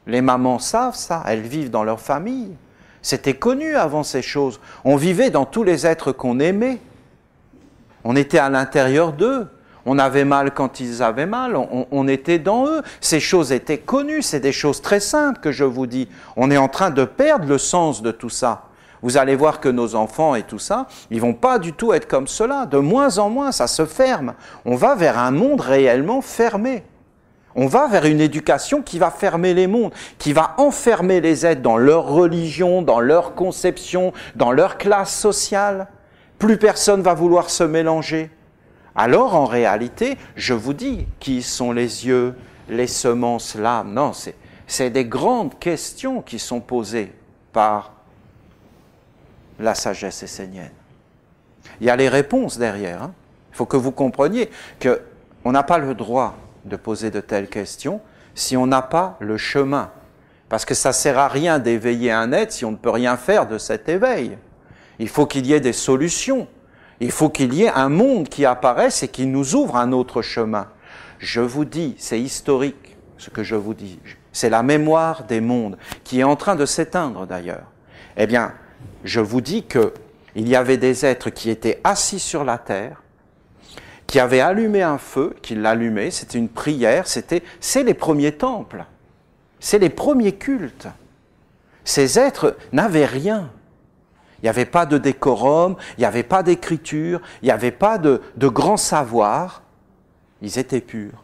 Les mamans savent ça, elles vivent dans leur famille. C'était connu avant ces choses. On vivait dans tous les êtres qu'on aimait. On était à l'intérieur d'eux. On avait mal quand ils avaient mal, on était dans eux. Ces choses étaient connues, c'est des choses très simples que je vous dis. On est en train de perdre le sens de tout ça. Vous allez voir que nos enfants et tout ça, ils vont pas du tout être comme cela. De moins en moins, ça se ferme. On va vers un monde réellement fermé. On va vers une éducation qui va fermer les mondes, qui va enfermer les êtres dans leur religion, dans leur conception, dans leur classe sociale. Plus personne va vouloir se mélanger. Alors, en réalité, je vous dis, qui sont les yeux, les semences, l'âme? Non, c'est des grandes questions qui sont posées par la sagesse essénienne. Il y a les réponses derrière. Hein. Il faut que vous compreniez qu'on n'a pas le droit de poser de telles questions si on n'a pas le chemin. Parce que ça ne sert à rien d'éveiller un être si on ne peut rien faire de cet éveil. Il faut qu'il y ait des solutions. Il faut qu'il y ait un monde qui apparaisse et qui nous ouvre un autre chemin. Je vous dis, c'est historique ce que je vous dis. C'est la mémoire des mondes qui est en train de s'éteindre d'ailleurs. Eh bien, je vous dis qu'il y avait des êtres qui étaient assis sur la terre, qui avaient allumé un feu, qui l'allumaient, c'était une prière, c'est les premiers temples, c'est les premiers cultes. Ces êtres n'avaient rien. Il n'y avait pas de décorum, il n'y avait pas d'écriture, il n'y avait pas de grand savoir. Ils étaient purs,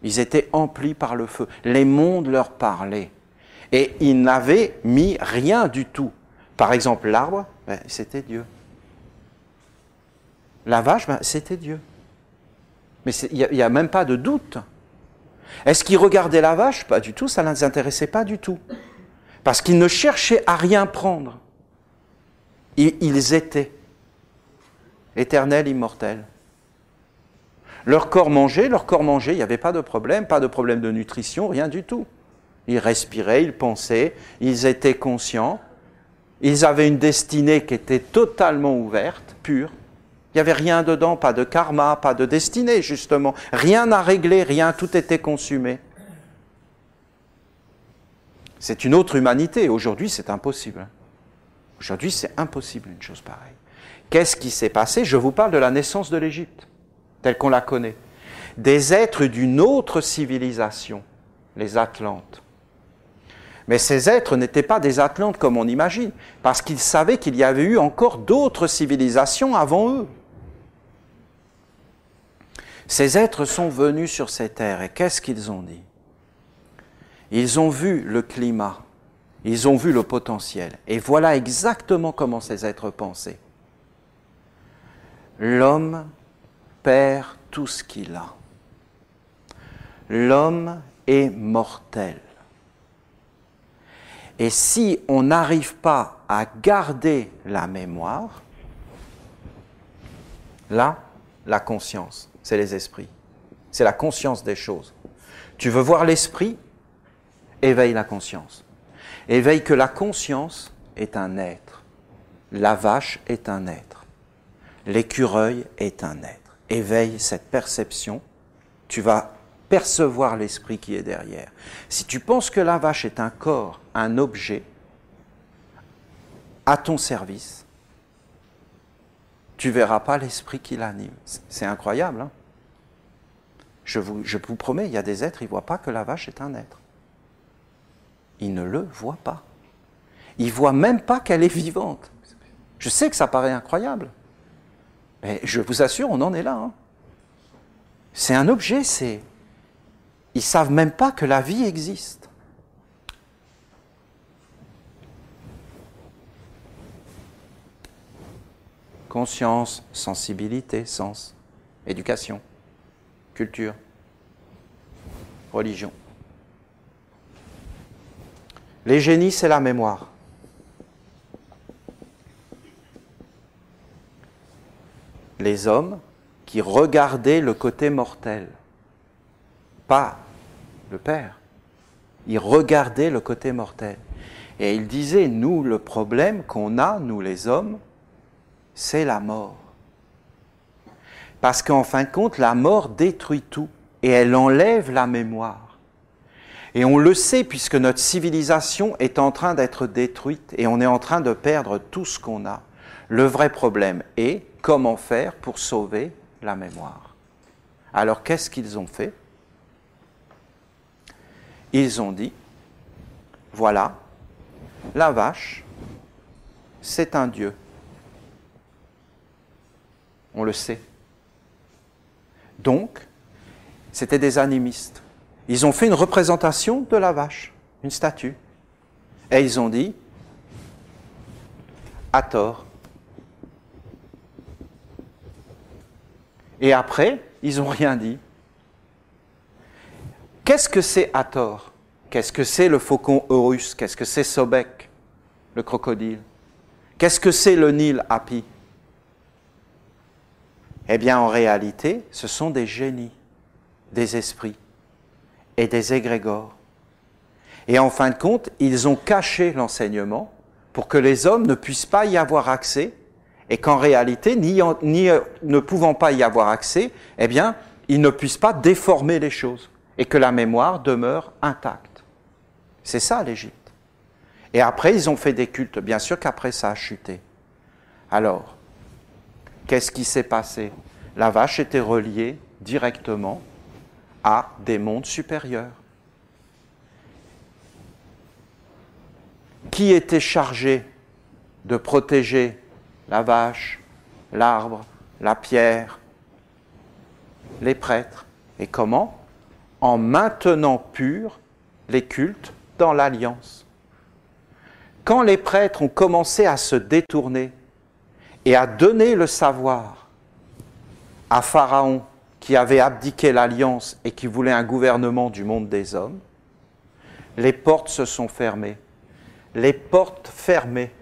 ils étaient emplis par le feu. Les mondes leur parlaient. Et ils n'avaient mis rien du tout. Par exemple, l'arbre, c'était Dieu. La vache, c'était Dieu. Mais il n'y a même pas de doute. Est-ce qu'ils regardaient la vache? Pas du tout, ça ne les intéressait pas du tout. Parce qu'ils ne cherchaient à rien prendre. Ils étaient éternels, immortels. Leur corps mangeait, il n'y avait pas de problème de nutrition, rien du tout. Ils respiraient, ils pensaient, ils étaient conscients, ils avaient une destinée qui était totalement ouverte, pure. Il n'y avait rien dedans, pas de karma, pas de destinée justement, rien à régler, rien, tout était consumé. C'est une autre humanité, aujourd'hui c'est impossible. Aujourd'hui, c'est impossible une chose pareille. Qu'est-ce qui s'est passé? Je vous parle de la naissance de l'Égypte, telle qu'on la connaît. Des êtres d'une autre civilisation, les Atlantes. Mais ces êtres n'étaient pas des Atlantes comme on imagine, parce qu'ils savaient qu'il y avait eu encore d'autres civilisations avant eux. Ces êtres sont venus sur ces terres, et qu'est-ce qu'ils ont dit? Ils ont vu le climat. Ils ont vu le potentiel. Et voilà exactement comment ces êtres pensaient. L'homme perd tout ce qu'il a. L'homme est mortel. Et si on n'arrive pas à garder la mémoire, là, la conscience, c'est les esprits. C'est la conscience des choses. Tu veux voir l'esprit? Éveille la conscience. Éveille que la conscience est un être. La vache est un être. L'écureuil est un être. Éveille cette perception, tu vas percevoir l'esprit qui est derrière. Si tu penses que la vache est un corps, un objet, à ton service, tu ne verras pas l'esprit qui l'anime. C'est incroyable, hein? Je vous promets, il y a des êtres, ils ne voient pas que la vache est un être. Ils ne le voient pas. Ils ne voient même pas qu'elle est vivante. Je sais que ça paraît incroyable. Mais je vous assure, on en est là. Hein. C'est un objet, Ils ne savent même pas que la vie existe. Conscience, sensibilité, sens, éducation, culture, religion. Les génies, c'est la mémoire. Les hommes qui regardaient le côté mortel, pas le Père, ils regardaient le côté mortel. Et ils disaient, nous, le problème qu'on a, nous les hommes, c'est la mort. Parce qu'en fin de compte, la mort détruit tout et elle enlève la mémoire. Et on le sait puisque notre civilisation est en train d'être détruite et on est en train de perdre tout ce qu'on a. Le vrai problème est comment faire pour sauver la mémoire. Alors qu'est-ce qu'ils ont fait? Ils ont dit, voilà, la vache, c'est un dieu. On le sait. Donc, c'était des animistes. Ils ont fait une représentation de la vache, une statue. Et ils ont dit, à tort. Et après, ils n'ont rien dit. Qu'est-ce que c'est Hathor? Qu'est-ce que c'est le faucon Horus? Qu'est-ce que c'est Sobek, le crocodile? Qu'est-ce que c'est le Nil Hapi? Eh bien, en réalité, ce sont des génies, des esprits et des égrégores. Et en fin de compte, ils ont caché l'enseignement pour que les hommes ne puissent pas y avoir accès, et qu'en réalité, ne pouvant pas y avoir accès, eh bien, ils ne puissent pas déformer les choses, et que la mémoire demeure intacte. C'est ça l'Égypte. Et après, ils ont fait des cultes. Bien sûr qu'après, ça a chuté. Alors, qu'est-ce qui s'est passé? La vache était reliée directement à des mondes supérieurs. Qui était chargé de protéger la vache, l'arbre, la pierre, les prêtres? Et comment? En maintenant purs les cultes dans l'alliance. Quand les prêtres ont commencé à se détourner et à donner le savoir à Pharaon, qui avait abdiqué l'alliance et qui voulait un gouvernement du monde des hommes, les portes se sont fermées. Les portes fermées.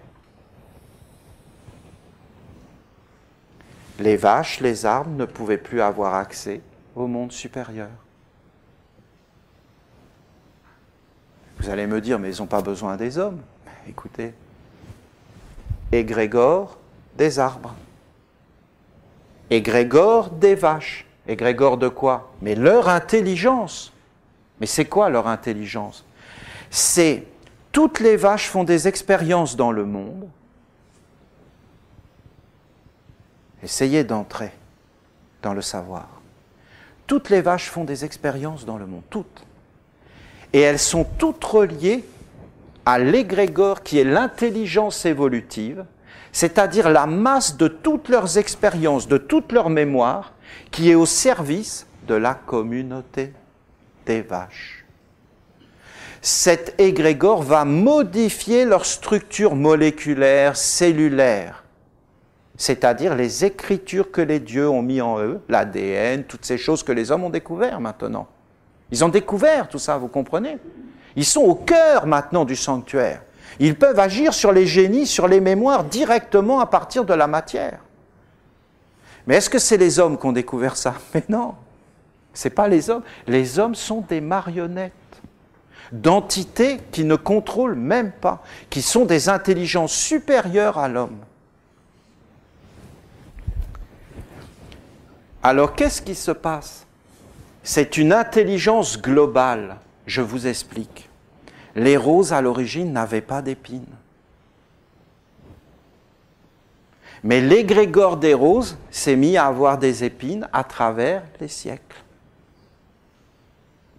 Les vaches, les arbres ne pouvaient plus avoir accès au monde supérieur. Vous allez me dire, mais ils n'ont pas besoin des hommes. Écoutez, égrégore des arbres, égrégore des vaches. Égrégore de quoi? Mais leur intelligence. Mais c'est quoi leur intelligence? C'est toutes les vaches font des expériences dans le monde. Essayez d'entrer dans le savoir. Toutes les vaches font des expériences dans le monde, toutes. Et elles sont toutes reliées à l'égrégore qui est l'intelligence évolutive, c'est-à-dire la masse de toutes leurs expériences, de toute leur mémoire, qui est au service de la communauté des vaches. Cet égrégore va modifier leur structure moléculaire, cellulaire, c'est-à-dire les écritures que les dieux ont mis en eux, l'ADN, toutes ces choses que les hommes ont découvert maintenant. Ils ont découvert tout ça, vous comprenez? Ils sont au cœur maintenant du sanctuaire. Ils peuvent agir sur les génies, sur les mémoires directement à partir de la matière. Mais est-ce que c'est les hommes qui ont découvert ça? Mais non, ce n'est pas les hommes. Les hommes sont des marionnettes d'entités qui ne contrôlent même pas, qui sont des intelligences supérieures à l'homme. Alors qu'est-ce qui se passe? C'est une intelligence globale. Je vous explique. Les roses, à l'origine, n'avaient pas d'épines. Mais l'égrégore des roses s'est mis à avoir des épines à travers les siècles.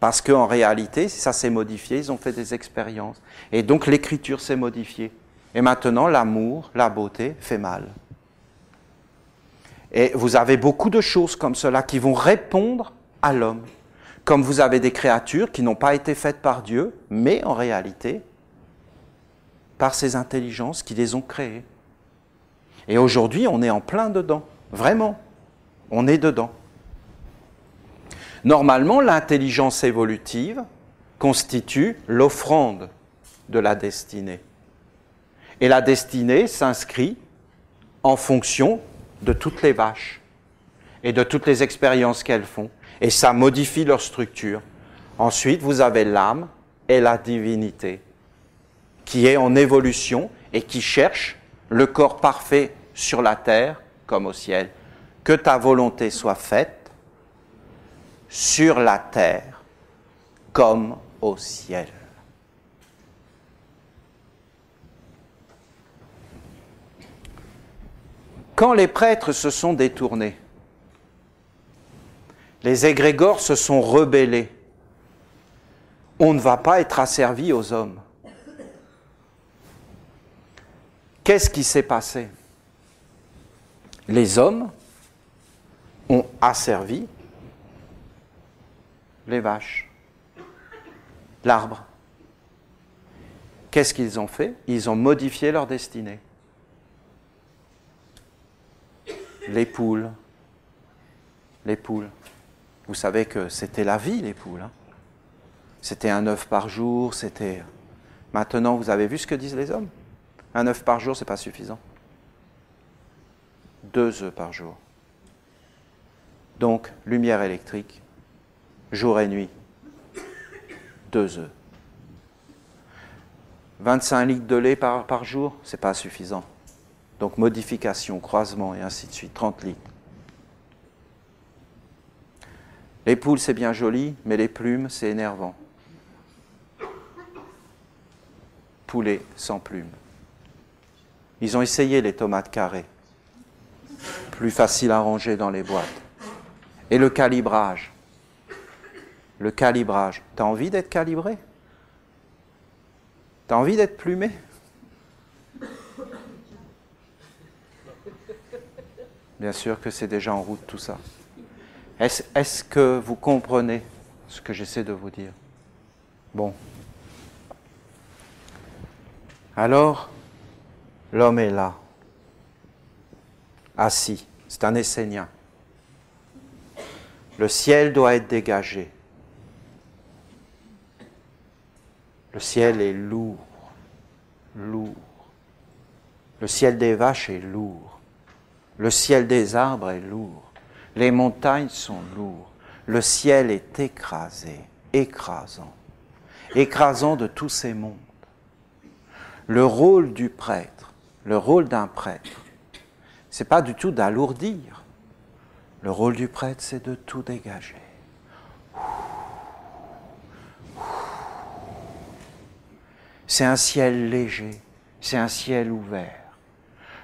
Parce qu'en réalité, ça s'est modifié, ils ont fait des expériences. Et donc l'écriture s'est modifiée. Et maintenant, l'amour, la beauté fait mal. Et vous avez beaucoup de choses comme cela qui vont répondre à l'homme. Comme vous avez des créatures qui n'ont pas été faites par Dieu, mais en réalité, par ces intelligences qui les ont créées. Et aujourd'hui, on est en plein dedans. Vraiment, on est dedans. Normalement, l'intelligence évolutive constitue l'offrande de la destinée. Et la destinée s'inscrit en fonction de toutes les vaches et de toutes les expériences qu'elles font. Et ça modifie leur structure. Ensuite, vous avez l'âme et la divinité qui est en évolution et qui cherche le corps parfait sur la terre comme au ciel. Que ta volonté soit faite sur la terre comme au ciel. Quand les prêtres se sont détournés, Les égrégores se sont rebellés. On ne va pas être asservi aux hommes. Qu'est-ce qui s'est passé? Les hommes ont asservi les vaches, l'arbre. Qu'est-ce qu'ils ont fait? Ils ont modifié leur destinée. Les poules. Les poules. Vous savez que c'était la vie, les poules. Hein. C'était un œuf par jour, c'était... Maintenant, vous avez vu ce que disent les hommes? Un œuf par jour, ce n'est pas suffisant. 2 œufs par jour. Donc, lumière électrique, jour et nuit, 2 œufs. 25 litres de lait par jour, ce n'est pas suffisant. Donc, modification, croisement et ainsi de suite, 30 litres. Les poules, c'est bien joli, mais les plumes, c'est énervant. Poulet sans plumes. Ils ont essayé les tomates carrées, plus facile à ranger dans les boîtes. Et le calibrage. Le calibrage. T'as envie d'être calibré? T'as envie d'être plumé? Bien sûr que c'est déjà en route tout ça. Est-ce que vous comprenez ce que j'essaie de vous dire? Bon. Alors, l'homme est là, assis, c'est un Essénien. Le ciel doit être dégagé. Le ciel est lourd, lourd. Le ciel des vaches est lourd. Le ciel des arbres est lourd. Les montagnes sont lourdes. Le ciel est écrasé, écrasant. Écrasant de tous ces mondes. Le rôle du prêtre, le rôle d'un prêtre, ce n'est pas du tout d'alourdir. Le rôle du prêtre, c'est de tout dégager. C'est un ciel léger, c'est un ciel ouvert.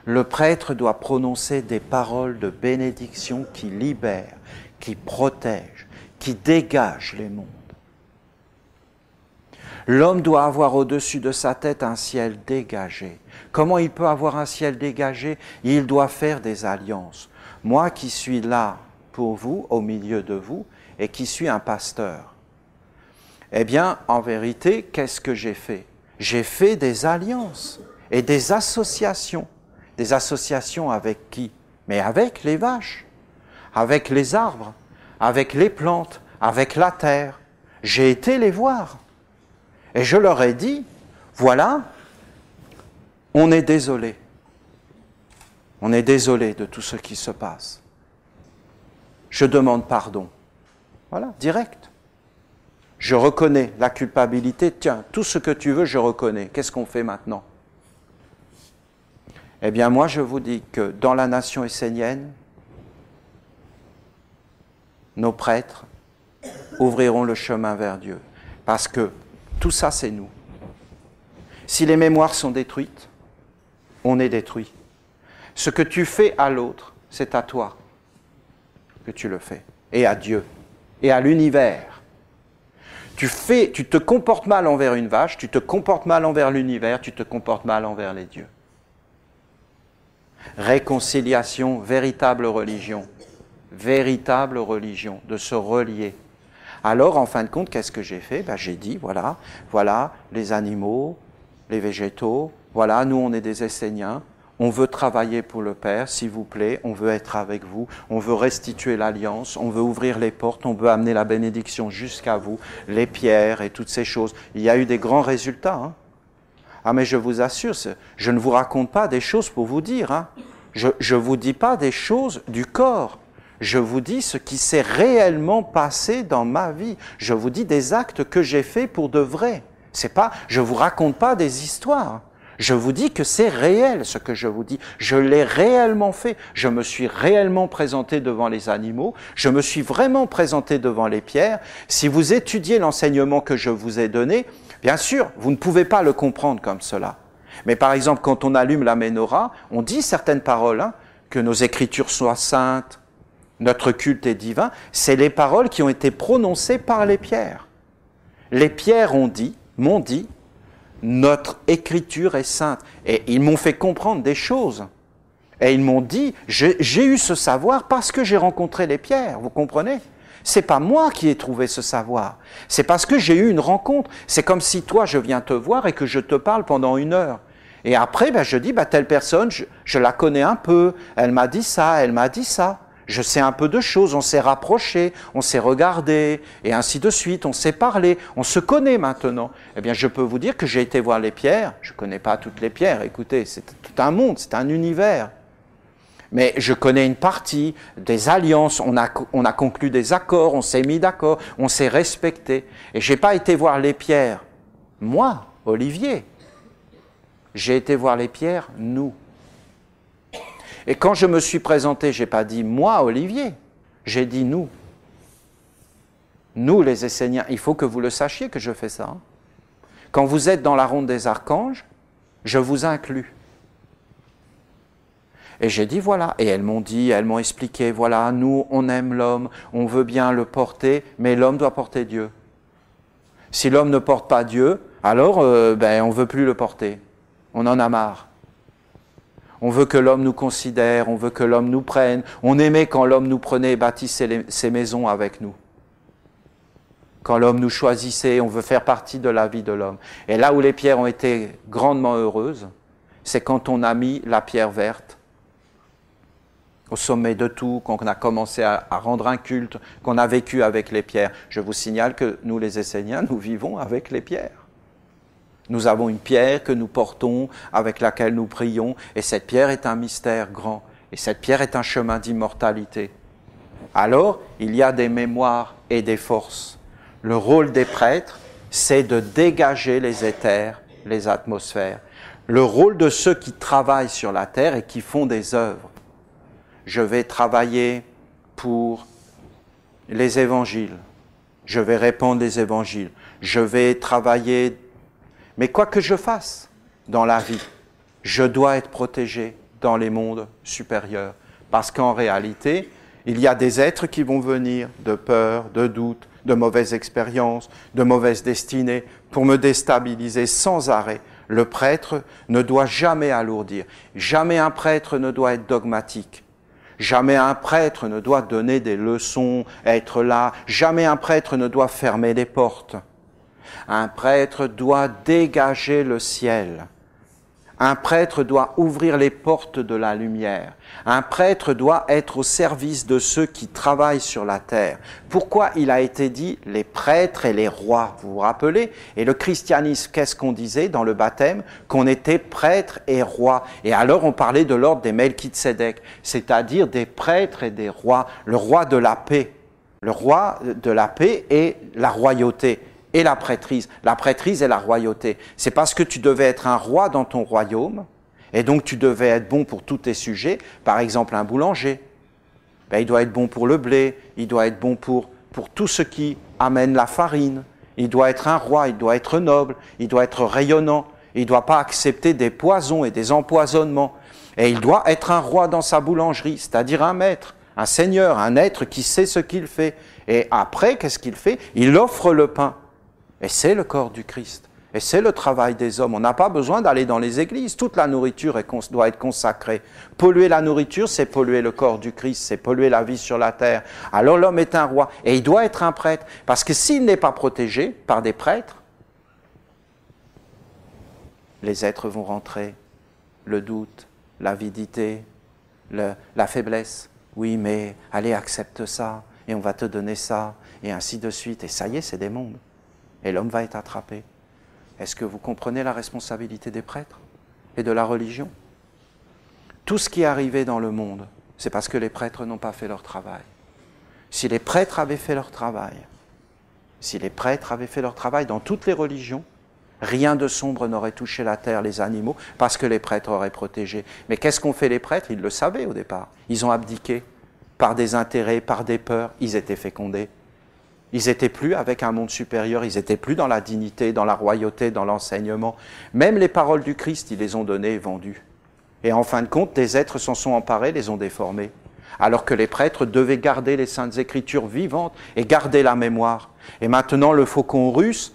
Le prêtre doit prononcer des paroles de bénédiction qui libèrent, qui protègent, qui dégagent les mondes. L'homme doit avoir au-dessus de sa tête un ciel dégagé. Comment il peut avoir un ciel dégagé? Il doit faire des alliances. Moi qui suis là pour vous, au milieu de vous, et qui suis un pasteur, eh bien, en vérité, qu'est-ce que j'ai fait? J'ai fait des alliances et des associations. Des associations avec qui? Mais avec les vaches, avec les arbres, avec les plantes, avec la terre. J'ai été les voir. Et je leur ai dit, voilà, on est désolé. On est désolé de tout ce qui se passe. Je demande pardon. Voilà, direct. Je reconnais la culpabilité. Tiens, tout ce que tu veux, je reconnais. Qu'est-ce qu'on fait maintenant? Eh bien, moi, je vous dis que dans la nation essénienne, nos prêtres ouvriront le chemin vers Dieu. Parce que tout ça, c'est nous. Si les mémoires sont détruites, on est détruit. Ce que tu fais à l'autre, c'est à toi que tu le fais, et à Dieu, et à l'univers. Tu te comportes mal envers une vache, tu te comportes mal envers l'univers, tu te comportes mal envers les dieux. Réconciliation, véritable religion, de se relier. Alors, en fin de compte, qu'est-ce que j'ai fait? Ben, j'ai dit, voilà, les animaux, les végétaux, voilà, nous on est des Esséniens, on veut travailler pour le Père, s'il vous plaît, on veut être avec vous, on veut restituer l'alliance, on veut ouvrir les portes, on veut amener la bénédiction jusqu'à vous, les pierres et toutes ces choses. Il y a eu des grands résultats. Hein. Ah mais je vous assure, je ne vous raconte pas des choses pour vous dire. Hein. Je ne vous dis pas des choses du corps. Je vous dis ce qui s'est réellement passé dans ma vie. Je vous dis des actes que j'ai faits pour de vrai. C'est pas, je ne vous raconte pas des histoires. Je vous dis que c'est réel ce que je vous dis. Je l'ai réellement fait. Je me suis réellement présenté devant les animaux. Je me suis vraiment présenté devant les pierres. Si vous étudiez l'enseignement que je vous ai donné, bien sûr, vous ne pouvez pas le comprendre comme cela. Mais par exemple, quand on allume la menorah, on dit certaines paroles, hein, que nos écritures soient saintes, Notre culte est divin, c'est les paroles qui ont été prononcées par les pierres. Les pierres m'ont dit, notre écriture est sainte. Et ils m'ont fait comprendre des choses. Et ils m'ont dit, j'ai eu ce savoir parce que j'ai rencontré les pierres, vous comprenez? C'est pas moi qui ai trouvé ce savoir. C'est parce que j'ai eu une rencontre. C'est comme si toi, je viens te voir et que je te parle pendant 1 heure. Et après, je dis, telle personne, je la connais un peu. Elle m'a dit ça, elle m'a dit ça. Je sais un peu de choses, on s'est rapprochés, on s'est regardés, et ainsi de suite, on s'est parlé, on se connaît maintenant. Eh bien, je peux vous dire que j'ai été voir les pierres. Je ne connais pas toutes les pierres, écoutez, c'est tout un monde, c'est un univers. Mais je connais une partie des alliances, on a conclu des accords, on s'est mis d'accord, on s'est respecté. Et je n'ai pas été voir les pierres, moi, Olivier. J'ai été voir les pierres, nous. Et quand je me suis présenté, je n'ai pas dit moi, Olivier, j'ai dit nous. Nous, les Esséniens, il faut que vous le sachiez que je fais ça. Hein. Quand vous êtes dans la ronde des archanges, je vous inclus. Et j'ai dit voilà, et elles m'ont expliqué, voilà, nous, on aime l'homme, on veut bien le porter, mais l'homme doit porter Dieu. Si l'homme ne porte pas Dieu, alors on ne veut plus le porter. On en a marre. On veut que l'homme nous considère, on veut que l'homme nous prenne. On aimait quand l'homme nous prenait et bâtissait ses maisons avec nous. Quand l'homme nous choisissait, on veut faire partie de la vie de l'homme. Et là où les pierres ont été grandement heureuses, c'est quand on a mis la pierre verte au sommet de tout, qu'on a commencé à rendre un culte, qu'on a vécu avec les pierres. Je vous signale que nous, les Esséniens, nous vivons avec les pierres. Nous avons une pierre que nous portons, avec laquelle nous prions, et cette pierre est un mystère grand, et cette pierre est un chemin d'immortalité. Alors, il y a des mémoires et des forces. Le rôle des prêtres, c'est de dégager les éthers, les atmosphères. Le rôle de ceux qui travaillent sur la terre et qui font des œuvres. Je vais travailler pour les évangiles. Je vais répandre les évangiles. Je vais travailler. Mais quoi que je fasse dans la vie, je dois être protégé dans les mondes supérieurs. Parce qu'en réalité, il y a des êtres qui vont venir de peur, de doute, de mauvaises expériences, de mauvaises destinées, pour me déstabiliser sans arrêt. Le prêtre ne doit jamais alourdir. Jamais un prêtre ne doit être dogmatique. Jamais un prêtre ne doit donner des leçons, être là. Jamais un prêtre ne doit fermer les portes. Un prêtre doit dégager le ciel. Un prêtre doit ouvrir les portes de la lumière. Un prêtre doit être au service de ceux qui travaillent sur la terre. Pourquoi il a été dit les prêtres et les rois, vous vous rappelez? Et le christianisme, qu'est-ce qu'on disait dans le baptême? Qu'on était prêtres et rois. Et alors on parlait de l'ordre des Melchitsédek, c'est-à-dire des prêtres et des rois, le roi de la paix. Le roi de la paix et la royauté. Et la prêtrise et la royauté. C'est parce que tu devais être un roi dans ton royaume, et donc tu devais être bon pour tous tes sujets. Par exemple, un boulanger, il doit être bon pour le blé, il doit être bon pour tout ce qui amène la farine. Il doit être un roi, il doit être noble, il doit être rayonnant, il ne doit pas accepter des poisons et des empoisonnements. Et il doit être un roi dans sa boulangerie, c'est-à-dire un maître, un seigneur, un être qui sait ce qu'il fait. Et après, qu'est-ce qu'il fait? Il offre le pain. Et c'est le corps du Christ. Et c'est le travail des hommes. On n'a pas besoin d'aller dans les églises. Toute la nourriture doit être consacrée. Polluer la nourriture, c'est polluer le corps du Christ, c'est polluer la vie sur la terre. Alors l'homme est un roi. Et il doit être un prêtre. Parce que s'il n'est pas protégé par des prêtres, les êtres vont rentrer. Le doute, l'avidité, la faiblesse. Oui, mais allez, accepte ça. Et on va te donner ça. Et ainsi de suite. Et ça y est, c'est des mondes. Et l'homme va être attrapé. Est-ce que vous comprenez la responsabilité des prêtres et de la religion? Tout ce qui est arrivé dans le monde, c'est parce que les prêtres n'ont pas fait leur travail. Si les prêtres avaient fait leur travail, dans toutes les religions, rien de sombre n'aurait touché la terre, les animaux, parce que les prêtres auraient protégé. Mais qu'est-ce qu'ont fait les prêtres? Ils le savaient au départ. Ils ont abdiqué par des intérêts, par des peurs. Ils étaient fécondés. Ils n'étaient plus avec un monde supérieur, ils n'étaient plus dans la dignité, dans la royauté, dans l'enseignement. Même les paroles du Christ, ils les ont données et vendues. Et en fin de compte, des êtres s'en sont emparés, les ont déformés. alors que les prêtres devaient garder les Saintes Écritures vivantes et garder la mémoire. Et maintenant, le faucon russe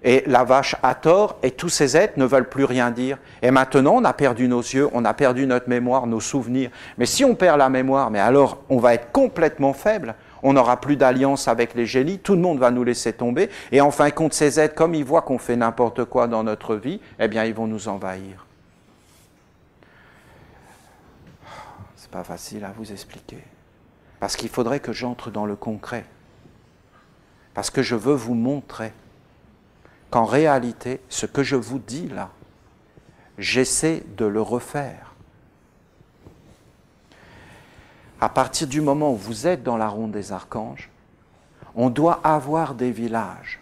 et la vache Hathor et tous ces êtres ne veulent plus rien dire. Et maintenant, on a perdu nos yeux, on a perdu notre mémoire, nos souvenirs. Mais si on perd la mémoire, mais alors on va être complètement faible. On n'aura plus d'alliance avec les génies, tout le monde va nous laisser tomber. Et en fin de compte, ces êtres, comme ils voient qu'on fait n'importe quoi dans notre vie, eh bien, ils vont nous envahir. C'est pas facile à vous expliquer. Parce qu'il faudrait que j'entre dans le concret. Parce que je veux vous montrer qu'en réalité, ce que je vous dis là, j'essaie de le refaire. À partir du moment où vous êtes dans la ronde des archanges, on doit avoir des villages.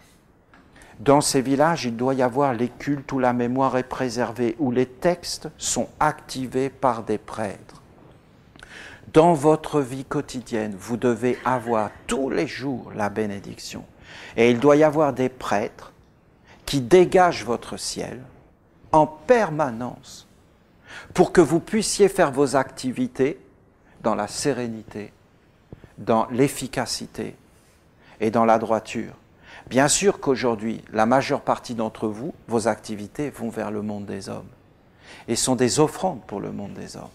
Dans ces villages, il doit y avoir les cultes où la mémoire est préservée, où les textes sont activés par des prêtres. Dans votre vie quotidienne, vous devez avoir tous les jours la bénédiction. Et il doit y avoir des prêtres qui dégagent votre ciel en permanence pour que vous puissiez faire vos activités dans la sérénité, dans l'efficacité et dans la droiture. Bien sûr qu'aujourd'hui, la majeure partie d'entre vous, vos activités vont vers le monde des hommes et sont des offrandes pour le monde des hommes.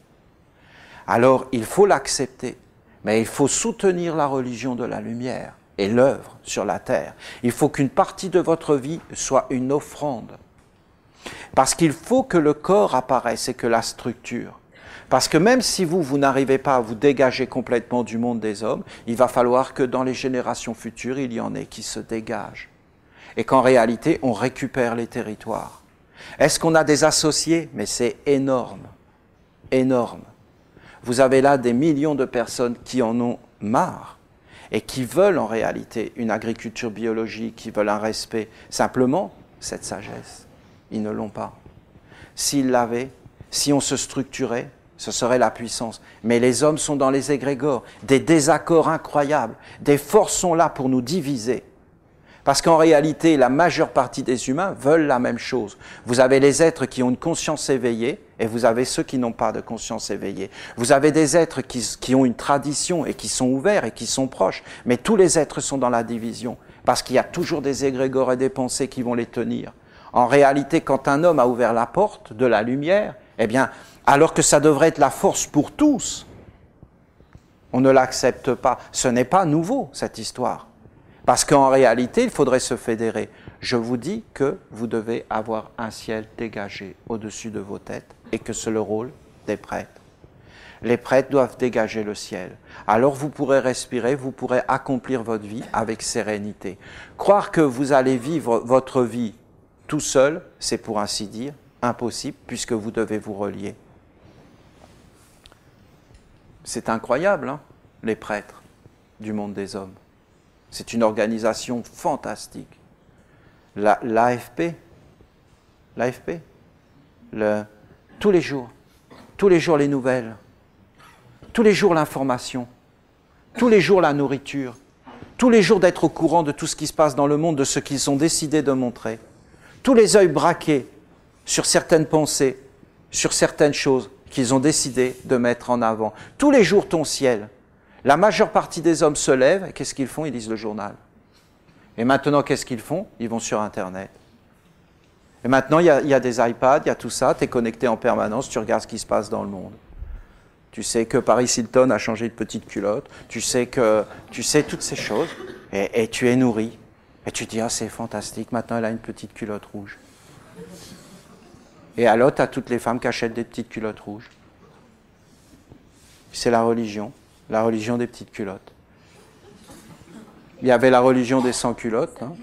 Alors, il faut l'accepter, mais il faut soutenir la religion de la lumière et l'œuvre sur la terre. Il faut qu'une partie de votre vie soit une offrande. Parce qu'il faut que le corps apparaisse et que la structure. Parce que même si vous n'arrivez pas à vous dégager complètement du monde des hommes, il va falloir que dans les générations futures, il y en ait qui se dégagent. Et qu'en réalité, on récupère les territoires. Est-ce qu'on a des associés? Mais c'est énorme. Énorme. Vous avez là des millions de personnes qui en ont marre et qui veulent en réalité une agriculture biologique, qui veulent un respect. Simplement, cette sagesse, ils ne l'ont pas. S'ils l'avaient, si on se structurait, ce serait la puissance. Mais les hommes sont dans les égrégores, des désaccords incroyables. Des forces sont là pour nous diviser. Parce qu'en réalité, la majeure partie des humains veulent la même chose. Vous avez les êtres qui ont une conscience éveillée et vous avez ceux qui n'ont pas de conscience éveillée. Vous avez des êtres qui ont une tradition et qui sont ouverts et qui sont proches. Mais tous les êtres sont dans la division parce qu'il y a toujours des égrégores et des pensées qui vont les tenir. En réalité, quand un homme a ouvert la porte de la lumière, eh bien, alors que ça devrait être la force pour tous, on ne l'accepte pas. Ce n'est pas nouveau, cette histoire. Parce qu'en réalité, il faudrait se fédérer. Je vous dis que vous devez avoir un ciel dégagé au-dessus de vos têtes et que c'est le rôle des prêtres. Les prêtres doivent dégager le ciel. Alors vous pourrez respirer, vous pourrez accomplir votre vie avec sérénité. Croire que vous allez vivre votre vie tout seul, c'est pour ainsi dire impossible puisque vous devez vous relier. C'est incroyable, hein, les prêtres du monde des hommes. C'est une organisation fantastique. L'AFP, tous les jours les nouvelles, tous les jours l'information, tous les jours la nourriture, tous les jours d'être au courant de tout ce qui se passe dans le monde, de ce qu'ils ont décidé de montrer, tous les œils braqués sur certaines pensées, sur certaines choses qu'ils ont décidé de mettre en avant. Tous les jours ton ciel. La majeure partie des hommes se lèvent, et qu'est-ce qu'ils font? Ils lisent le journal. Et maintenant, qu'est-ce qu'ils font? Ils vont sur Internet. Et maintenant, il y a des iPads, il y a tout ça, tu es connecté en permanence, tu regardes ce qui se passe dans le monde. Tu sais que Paris Hilton a changé de petite culotte, tu sais toutes ces choses, et tu es nourri. Et tu te dis, ah, c'est fantastique, maintenant elle a une petite culotte rouge. Et alors, tu as toutes les femmes qui achètent des petites culottes rouges. C'est la religion des petites culottes. Il y avait la religion des sans-culottes, hein,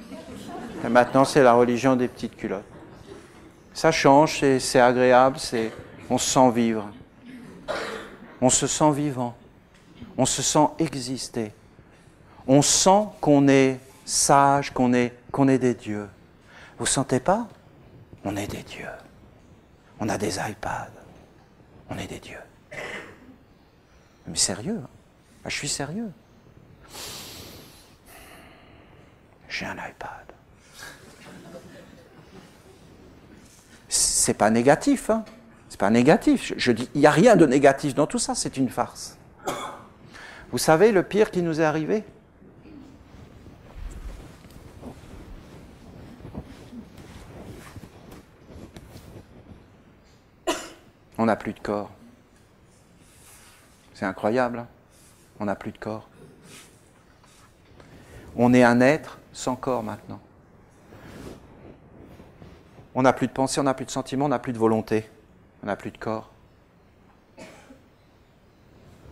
et maintenant c'est la religion des petites culottes. Ça change, c'est agréable, on se sent vivre. On se sent vivant. On se sent exister. On sent qu'on est sage, qu'on est des dieux. Vous ne sentez pas? On est des dieux. On a des iPads. On est des dieux. Mais sérieux, hein? Ben, je suis sérieux. J'ai un iPad. C'est pas négatif, hein? C'est pas négatif. Je dis, il n'y a rien de négatif dans tout ça, c'est une farce. Vous savez le pire qui nous est arrivé? On n'a plus de corps. C'est incroyable, hein? On n'a plus de corps. On est un être sans corps maintenant. On n'a plus de pensée, on n'a plus de sentiments, on n'a plus de volonté. On n'a plus de corps.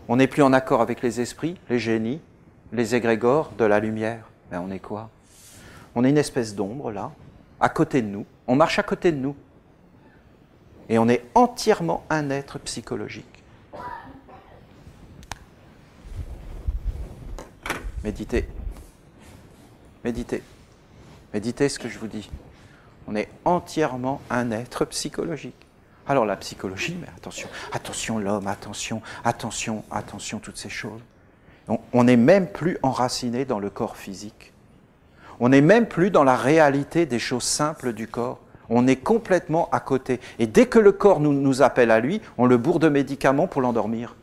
On n'est plus en accord avec les esprits, les génies, les égrégores de la lumière. Ben on est quoi? On est une espèce d'ombre là, à côté de nous. On marche à côté de nous. Et on est entièrement un être psychologique. Méditez. Méditez. Méditez ce que je vous dis. On est entièrement un être psychologique. Alors la psychologie, mais attention, attention l'homme, attention, attention, attention, toutes ces choses. On n'est même plus enraciné dans le corps physique. On n'est même plus dans la réalité des choses simples du corps. On est complètement à côté. Et dès que le corps nous appelle à lui, on le bourre de médicaments pour l'endormir.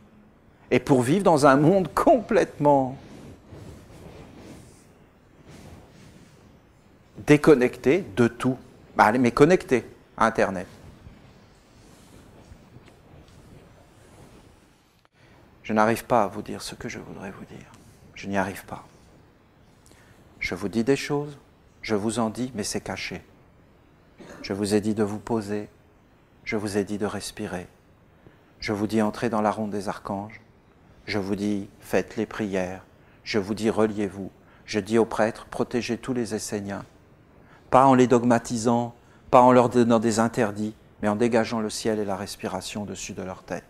Et pour vivre dans un monde complètement déconnecté de tout. Mais connecté à Internet. Je n'arrive pas à vous dire ce que je voudrais vous dire. Je n'y arrive pas. Je vous dis des choses, je vous en dis, mais c'est caché. Je vous ai dit de vous poser, je vous ai dit de respirer. Je vous dis entrez dans la ronde des archanges. Je vous dis faites les prières. Je vous dis reliez-vous. Je dis aux prêtres protégez tous les Esséniens. Pas en les dogmatisant, pas en leur donnant des interdits, mais en dégageant le ciel et la respiration au-dessus de leur tête.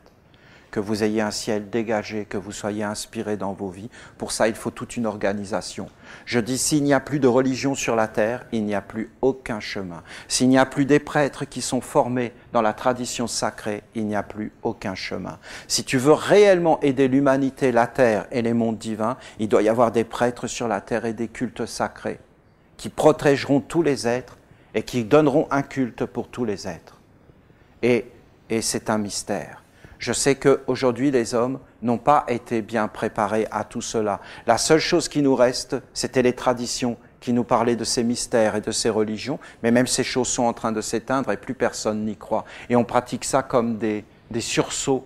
Que vous ayez un ciel dégagé, que vous soyez inspirés dans vos vies. Pour ça, il faut toute une organisation. Je dis, s'il n'y a plus de religion sur la terre, il n'y a plus aucun chemin. S'il n'y a plus des prêtres qui sont formés dans la tradition sacrée, il n'y a plus aucun chemin. Si tu veux réellement aider l'humanité, la terre et les mondes divins, il doit y avoir des prêtres sur la terre et des cultes sacrés qui protégeront tous les êtres et qui donneront un culte pour tous les êtres. Et c'est un mystère. Je sais qu'aujourd'hui, les hommes n'ont pas été bien préparés à tout cela. La seule chose qui nous reste, c'était les traditions qui nous parlaient de ces mystères et de ces religions, mais même ces choses sont en train de s'éteindre et plus personne n'y croit. Et on pratique ça comme des sursauts,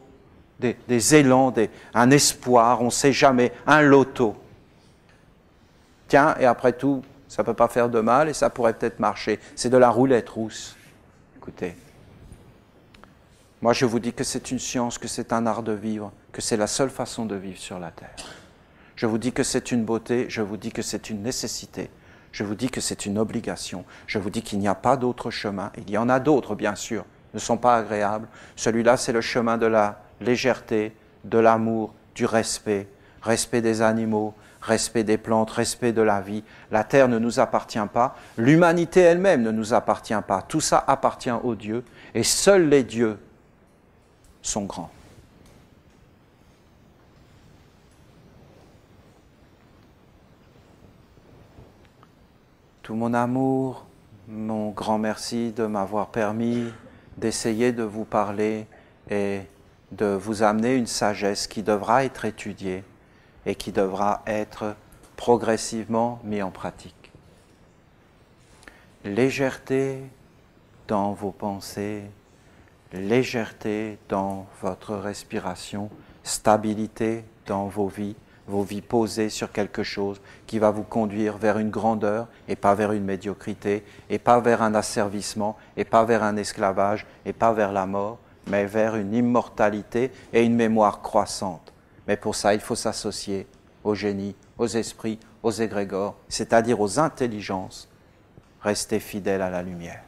des élans, un espoir, on ne sait jamais, un loto. Tiens, et après tout, ça ne peut pas faire de mal et ça pourrait peut-être marcher. C'est de la roulette russe. Écoutez. Moi, je vous dis que c'est une science, que c'est un art de vivre, que c'est la seule façon de vivre sur la terre. Je vous dis que c'est une beauté, je vous dis que c'est une nécessité, je vous dis que c'est une obligation, je vous dis qu'il n'y a pas d'autre chemin. Il y en a d'autres, bien sûr, ne sont pas agréables. Celui-là, c'est le chemin de la légèreté, de l'amour, du respect, respect des animaux, respect des plantes, respect de la vie. La terre ne nous appartient pas, l'humanité elle-même ne nous appartient pas. Tout ça appartient aux dieux, et seuls les dieux sont grands. Tout mon amour, mon grand merci de m'avoir permis d'essayer de vous parler et de vous amener une sagesse qui devra être étudiée et qui devra être progressivement mise en pratique. Légèreté dans vos pensées, légèreté dans votre respiration, stabilité dans vos vies posées sur quelque chose qui va vous conduire vers une grandeur et pas vers une médiocrité, et pas vers un asservissement, et pas vers un esclavage, et pas vers la mort, mais vers une immortalité et une mémoire croissante. Mais pour ça, il faut s'associer aux génies, aux esprits, aux égrégores, c'est-à-dire aux intelligences. Restez fidèles à la lumière.